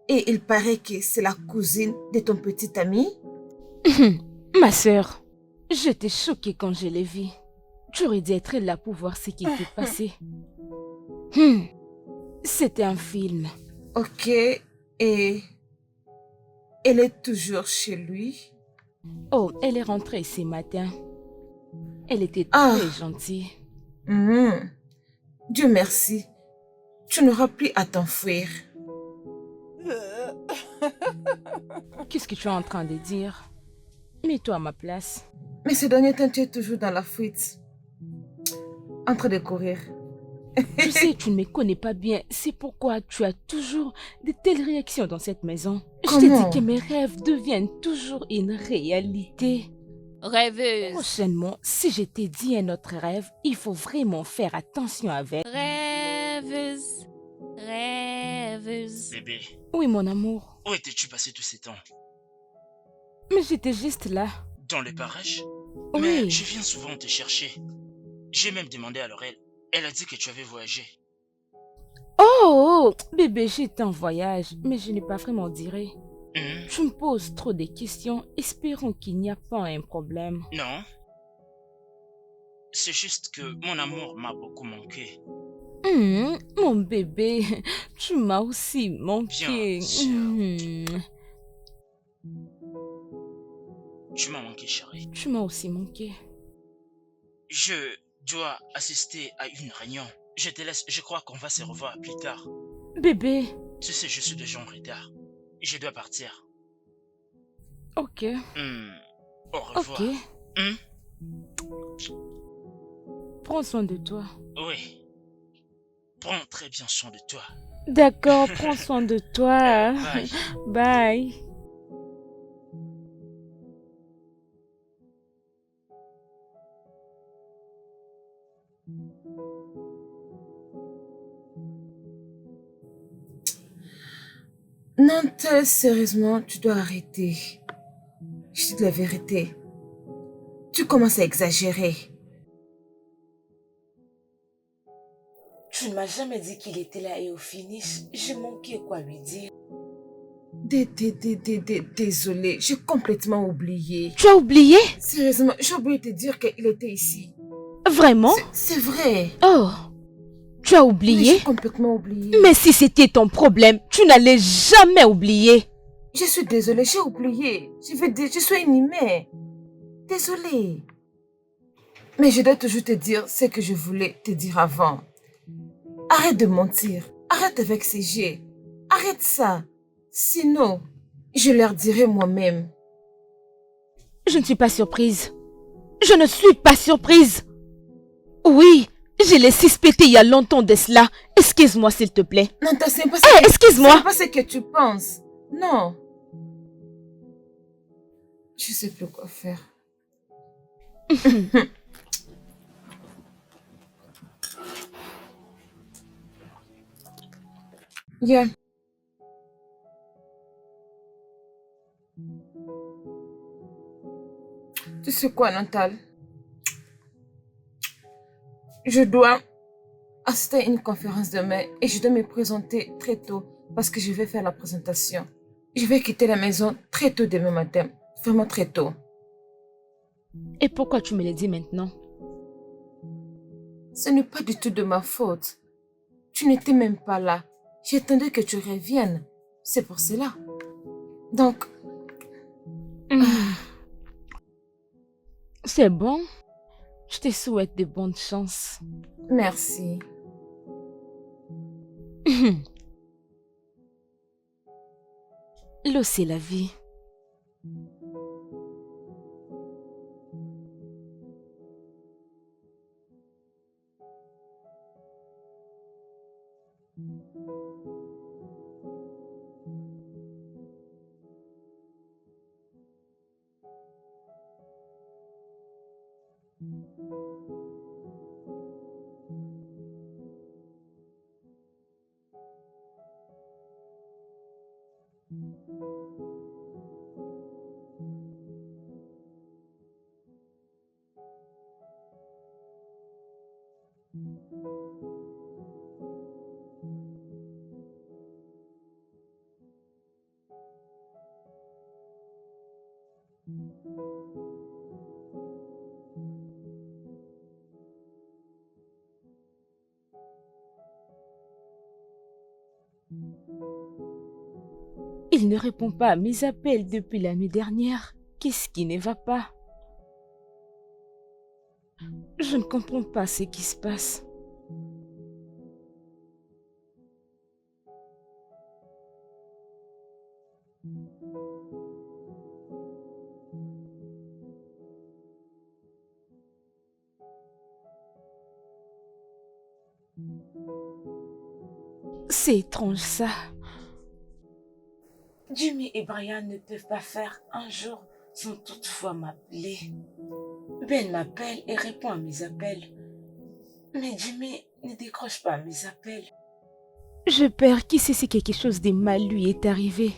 et il paraît que c'est la cousine de ton petit ami? Ma sœur, j'étais choquée quand je l'ai vue. Tu aurais dû être là pour voir ce qui était passé. C'était un film. Ok, et elle est toujours chez lui? Oh, elle est rentrée ce matin. Elle était Ah. très gentille. Dieu merci. Tu n'auras plus à t'enfuir. Qu'est-ce que tu es en train de dire? Mets-toi à ma place. Mais ces derniers temps, tu es toujours dans la fuite. En train de courir. Je sais, tu ne me connais pas bien. C'est pourquoi tu as toujours de telles réactions dans cette maison. Je t'ai Comment? dit que mes rêves deviennent toujours une réalité. Rêveuse. Prochainement, si je t'ai dit un autre rêve, il faut vraiment faire attention avec. Rêveuse. Rêveuse. Bébé, Oui, mon amour. où étais-tu passé tous ces temps? Mais j'étais juste là. Dans le barrage? Mais Oui. je viens souvent te chercher. J'ai même demandé à Laurel. Elle a dit que tu avais voyagé. Oh, bébé, j'étais en voyage, mais je n'ai pas vraiment diré. Hmm? Tu me poses trop de questions, espérons qu'il n'y a pas un problème. Non. C'est juste que mon amour m'a beaucoup manqué. Mon bébé, tu m'as aussi manqué. Bien sûr. Tu m'as manqué, chérie. Tu m'as aussi manqué. Je dois assister à une réunion. Je te laisse, je crois qu'on va se revoir plus tard. Bébé, Tu sais, je suis déjà en retard. Je dois partir. ok, Au revoir. ok. Hmm? Prends soin de toi. Oui. Prends très bien soin de toi. D'accord, prends soin de toi. Bye. Bye. Nantel, sérieusement, tu dois arrêter. Je te dis la vérité. Tu commences à exagérer. Tu ne m'as jamais dit qu'il était là et au finish, j'ai manqué quoi lui dire. Désolée, j'ai complètement oublié. Tu as oublié? Sérieusement, j'ai oublié de te dire qu'il était ici. Vraiment? C'est vrai. Oh, tu as Mais oublié? j'ai complètement oublié. Mais si c'était ton problème, tu n'allais jamais oublier. Je suis désolée, j'ai oublié. Je suis animée. Désolée. Mais je dois toujours te dire ce que je voulais te dire avant. Arrête de mentir. Arrête avec ces jets. Arrête ça. Sinon, je leur dirai moi-même. Je ne suis pas surprise. Je ne suis pas surprise. Oui, je l'ai suspecté il y a longtemps de cela. Excuse-moi s'il te plaît. Non, c'est pas Hé, excuse-moi. C'est pas ce que tu penses. Non. Je sais plus quoi faire. Yeah. Tu sais quoi, Nantal? Je dois assister à une conférence demain et je dois me présenter très tôt parce que je vais faire la présentation. Je vais quitter la maison très tôt demain matin. Vraiment très tôt. Et pourquoi tu me le dis maintenant? Ce n'est pas du tout de ma faute. Tu n'étais même pas là. J'attendais que tu reviennes. C'est pour cela. Donc, C'est bon. Je te souhaite de bonnes chances. merci. L'eau, c'est la vie. Il ne répond pas à mes appels depuis la nuit dernière. Qu'est-ce qui ne va pas? Je ne comprends pas ce qui se passe. C'est étrange ça. Jimmy et Brian ne peuvent pas faire un jour sans toutefois m'appeler. Ben m'appelle et répond à mes appels. Mais Jimmy ne décroche pas mes appels. Je perds qui sait si quelque chose de mal lui est arrivé.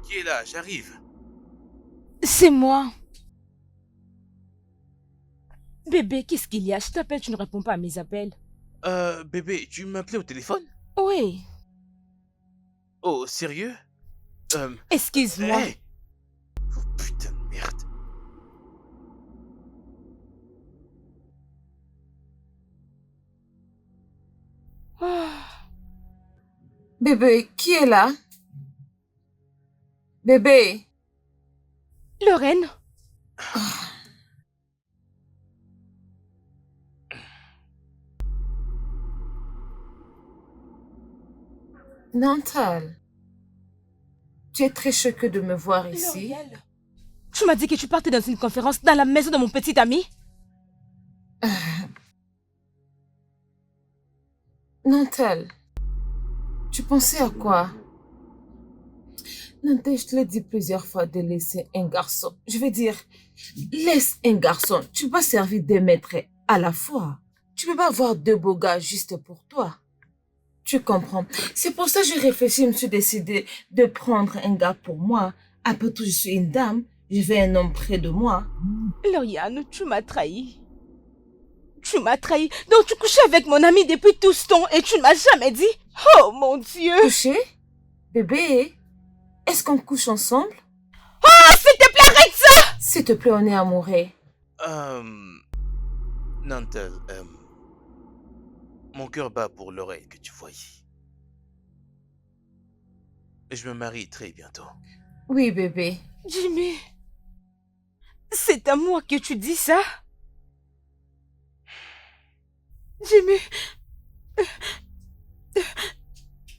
Qui est là? J'arrive. C'est moi. Bébé, qu'est-ce qu'il y a? Je t'appelle, tu ne réponds pas à mes appels. Bébé, tu m'appelais au téléphone? Oui. Oh, sérieux? Excuse-moi. Hey! Oh, putain de merde. Ah, Bébé, qui est là? Bébé. Lorraine, Nantal. Tu es très choquée de me voir ici. L'Oriel. Tu m'as dit que tu partais dans une conférence dans la maison de mon petit ami. Nantal, tu pensais à quoi? Nantal, je te l'ai dit plusieurs fois de laisser un garçon. Je veux dire, laisse un garçon. Tu peux servir deux maîtres à la fois. Tu peux pas avoir deux beaux gars juste pour toi. Tu comprends? C'est pour ça que j'ai réfléchi, je me suis décidée de prendre un gars pour moi. Après tout, je suis une dame. Je veux un homme près de moi. Lauriane, tu m'as trahi. Tu m'as trahi. Donc tu couchais avec mon ami depuis tout ce temps et tu ne m'as jamais dit. Oh mon Dieu. Coucher? Bébé, est-ce qu'on couche ensemble? Oh, s'il te plaît, arrête ça. S'il te plaît, on est amoureux. Nantel, mon cœur bat pour l'oreille que tu voyais. Et je me marie très bientôt. Oui, bébé. Jimmy, c'est à moi que tu dis ça? Jimmy,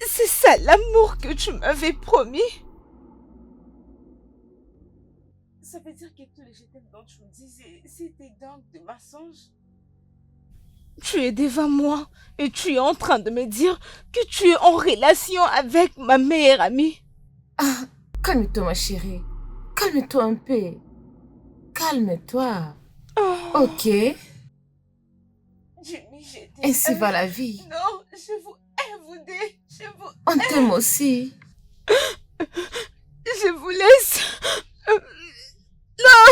c'est ça l'amour que tu m'avais promis? Ça veut dire que tous les je t'aime dont tu me disais, c'était donc de mensonges? Tu es devant moi et tu es en train de me dire que tu es en relation avec ma meilleure amie. Ah, calme-toi, ma chérie. Calme-toi un peu. Calme-toi. Oh. Ok, Jimmy, je t'aime. ainsi va la vie. Non, je vous aime, vous deux. Je vous On t'aime aussi. Je vous laisse. Non.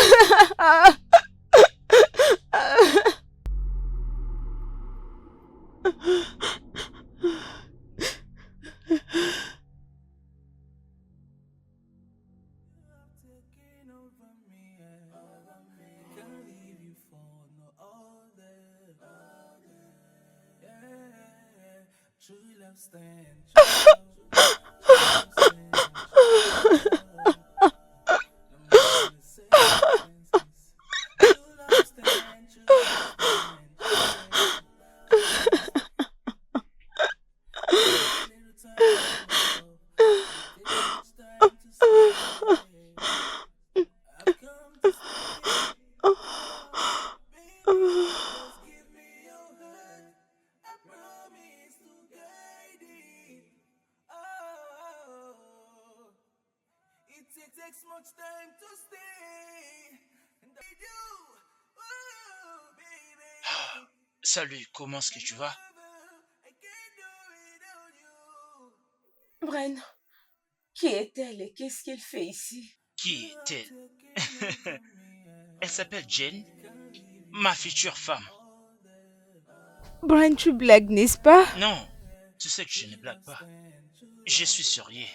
Taking over me, can't leave you for no other. Yeah, true love stand. It takes much time to stay. And I do. Ooh, baby. Salut, comment est-ce que tu vas? I can't do without you. Bren, qui est-elle et qu'est-ce qu'elle fait ici? Qui est-elle? Elle s'appelle Jane, ma future femme. Bren, tu blagues, n'est-ce pas? Non, tu sais que je ne blague pas. Je suis sérieux.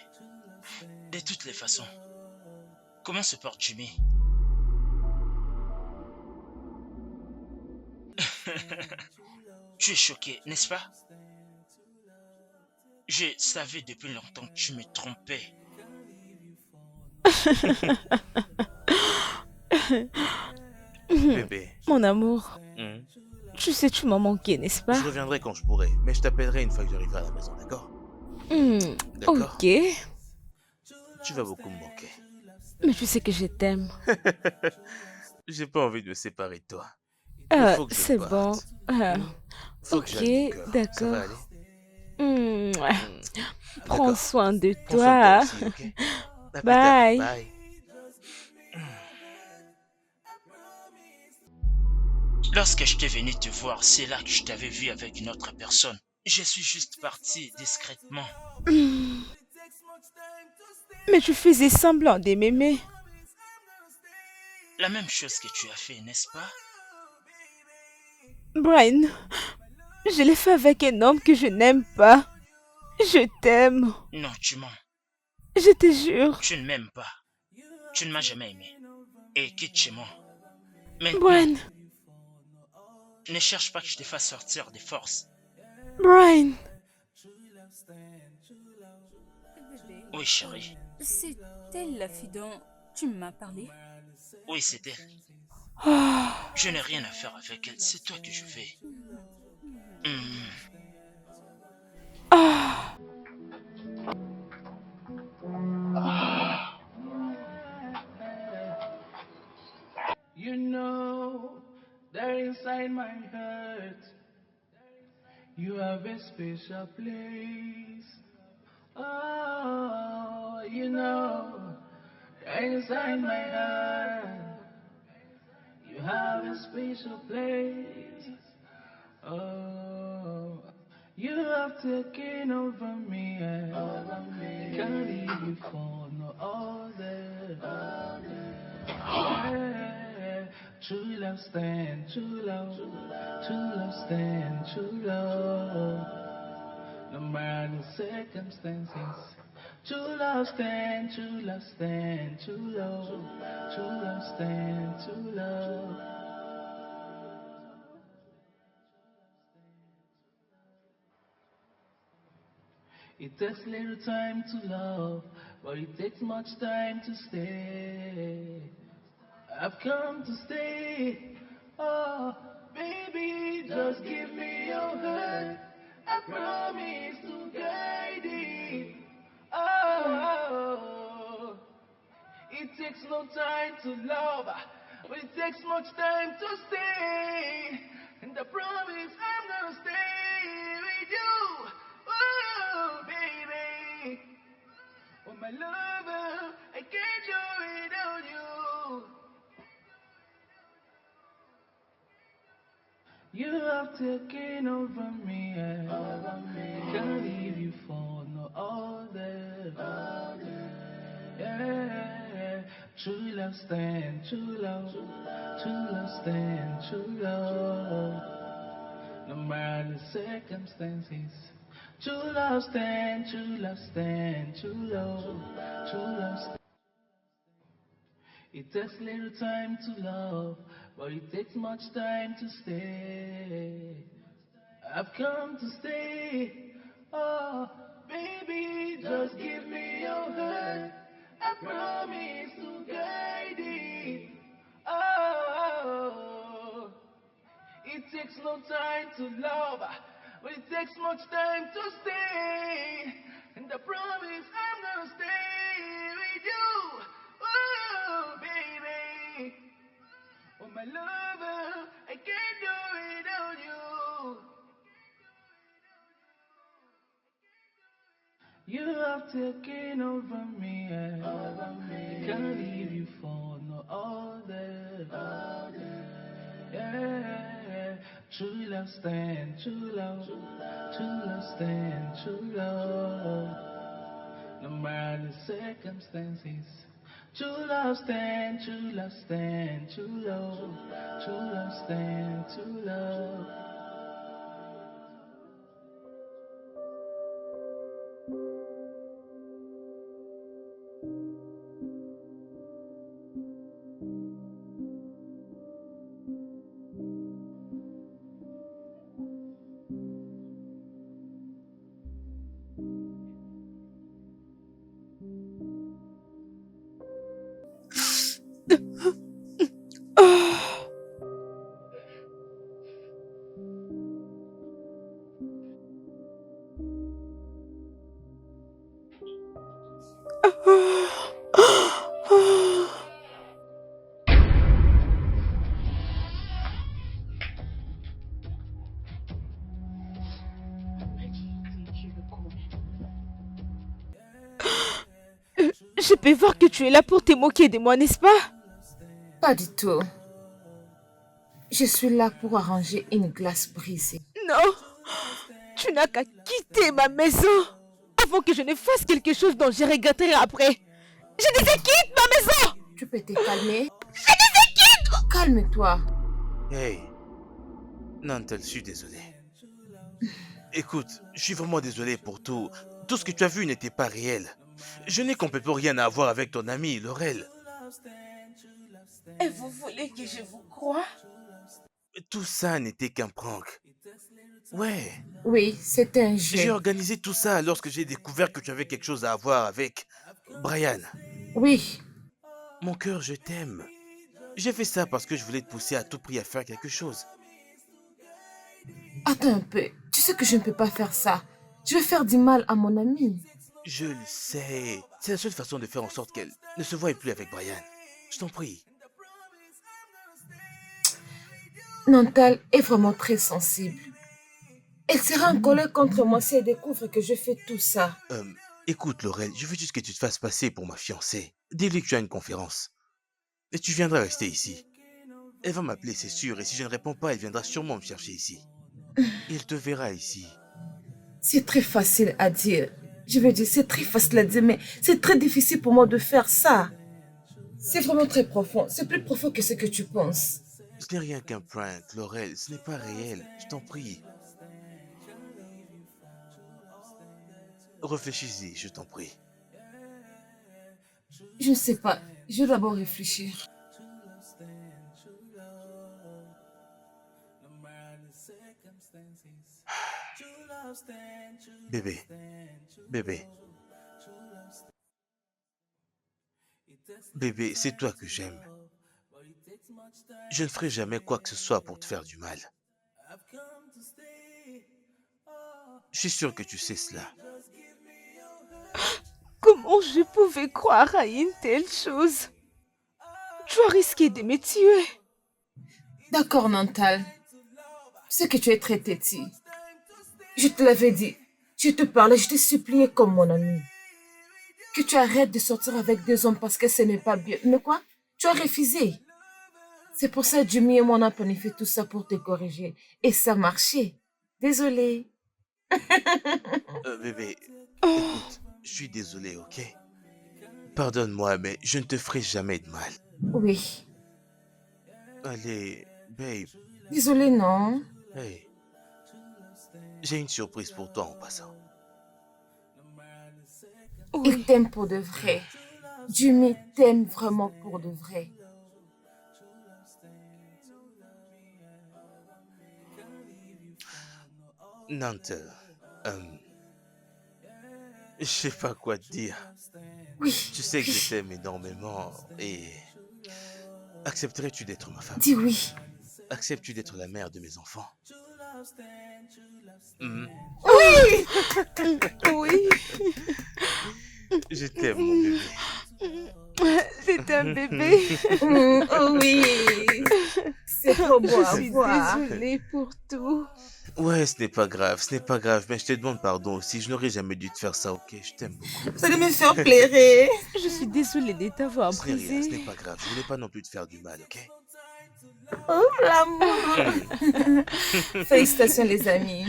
De toutes les façons. Comment se porte Jimmy? Tu es choqué, n'est-ce pas? Je savais depuis longtemps que tu me trompais. Bébé, Mon amour, hmm, tu sais, tu m'as manqué, n'est-ce pas? je reviendrai quand je pourrai, mais je t'appellerai une fois que j'arriverai à la maison, d'accord? D'accord? Ok, Tu vas beaucoup me manquer. mais tu sais que je t'aime. J'ai pas envie de me séparer de toi. Il faut que je C'est bon. parte. Faut que Ok, j'aille mon cœur. Ça d'accord. va aller? Hmm, Prends D'accord. soin de Prends soin de toi toi. aussi, ok? À plus tard. Bye. Bye. Lorsque je t'ai venu te voir, c'est là que je t'avais vu avec une autre personne. Je suis juste parti discrètement. Mais tu faisais semblant de m'aimer. La même chose que tu as fait, n'est-ce pas? Brian, je l'ai fait avec un homme que je n'aime pas. Je t'aime. Non, tu mens. Je te jure. Tu ne m'aimes pas. Tu ne m'as jamais aimé. Et quitte chez moi. Maintenant, Brian, ne cherche pas que je te fasse sortir des forces. Brian. Bébé, Oui, chérie. c'est elle la fille dont tu m'as parlé? Oui, c'est elle. Je n'ai rien à faire avec elle. C'est toi que je veux. Hmm. You know that inside my heart you have a special place. Oh, you know that inside my heart you have a special place. Oh, you have taken over me. Can't leave you for no other. Yeah. True love stand, true love stand, true love. No matter the circumstances, true love stand, true love stand, true love stand, true love. It takes little time to love, but it takes much time to stay. I've come to stay. Oh, baby, just give me your hand. I promise to guide it. Oh, it takes no time to love, but it takes much time to stay. And I promise I'm gonna stay with you. Oh, baby. Oh, my lover, I can't do without you. You have taken over me, can't leave you for no other. Yeah, true love stand, true love stand, true love. No matter the circumstances, true love stand, true love stand, true love stand. It takes little time to love, but it takes much time to stay. I've come to stay. Oh, baby, just give me your hand. I promise to guide it. Oh, it takes no time to love, but it takes much time to stay. And I promise I'm gonna stay with you. Oh, baby. Oh, my lover, I can't do without you. You have taken over me, can't leave you for no other. Yeah, true love stand, true love stand, true love. No matter the circumstances, true love stand, true love stand, true love stand, true love. Je peux voir que tu es là pour te moquer de moi, n'est-ce pas? Pas du tout. Je suis là pour arranger une glace brisée. Non, tu n'as qu'à quitter ma maison avant que je ne fasse quelque chose dont je regretterai après. Je disais quitte ma maison! Tu peux te calmer? Je disais quitte! Calme-toi. Hey, Nantel, je suis désolé. Écoute, je suis vraiment désolé pour tout. Tout ce que tu as vu n'était pas réel. Je n'ai complètement rien à voir avec ton ami, Laurel. Et vous voulez que je vous croie? Tout ça n'était qu'un prank. Ouais, Oui, c'est un j'ai jeu. organisé tout ça lorsque j'ai découvert que tu avais quelque chose à voir avec Brian. Oui, Mon cœur, je t'aime. J'ai fait ça parce que je voulais te pousser à tout prix à faire quelque chose. attends un peu. Tu sais que je ne peux pas faire ça. Je vais faire du mal à mon ami. Je le sais. C'est la seule façon de faire en sorte qu'elle ne se voie plus avec Brian. Je t'en prie. Nantal est vraiment très sensible. Elle sera en colère contre moi si elle découvre que je fais tout ça. Écoute, Laurel, je veux juste que tu te fasses passer pour ma fiancée. Dis-lui que tu as une conférence. Et tu viendras rester ici. Elle va m'appeler, c'est sûr, et si je ne réponds pas, elle viendra sûrement me chercher ici. Et elle te verra ici. C'est très facile à dire. Je veux dire, c'est très facile à dire, mais c'est très difficile pour moi de faire ça. C'est vraiment très profond. C'est plus profond que ce que tu penses. Ce n'est rien qu'un prank, Laurel, ce n'est pas réel. Je t'en prie. Réfléchis-y, je t'en prie. Je ne sais pas. Je vais d'abord réfléchir. Bébé, bébé. Bébé, c'est toi que j'aime. Je ne ferai jamais quoi que ce soit pour te faire du mal. Je suis sûr que tu sais cela. Comment je pouvais croire à une telle chose? Tu as risqué de me tuer. D'accord, Nantal. Je sais que tu es très têtu. Je te l'avais dit. Je te parlais, je te suppliais comme mon ami. Que tu arrêtes de sortir avec deux hommes parce que ce n'est pas bien. Mais quoi? Tu as refusé. C'est pour ça que Jimmy et moi on a planifié tout ça pour te corriger. Et ça marchait. Désolée. Bébé, écoute, je suis désolé, ok? Pardonne-moi, mais je ne te ferai jamais de mal. Oui. Allez, babe, Désolée, non. hey, j'ai une surprise pour toi en passant. Il t'aime pour de vrai. Jimmy t'aime vraiment pour de vrai. Nantel, je sais pas quoi te dire. Oui. Tu sais que je t'aime énormément et accepterais-tu d'être ma femme? Dis oui. Acceptes-tu d'être la mère de mes enfants? Oui. Oui, Je t'aime, mon bébé. c'est un bébé. Oh oui. C'est trop beau Je à suis voir. désolée pour tout. Ouais, ce n'est pas grave, mais je te demande pardon aussi, je n'aurais jamais dû te faire ça, ok? Je t'aime beaucoup. Vous allez me faire pleurer. Je suis désolée de t'avoir Ce n'est rien, ce n'est brisé. pas grave, je voulais pas non plus te faire du mal, ok? Oh, l'amour. Félicitations, les amis.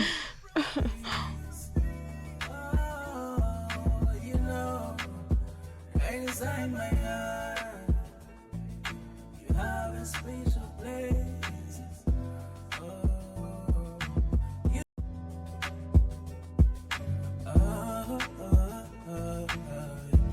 Inside my heart, you have a special place.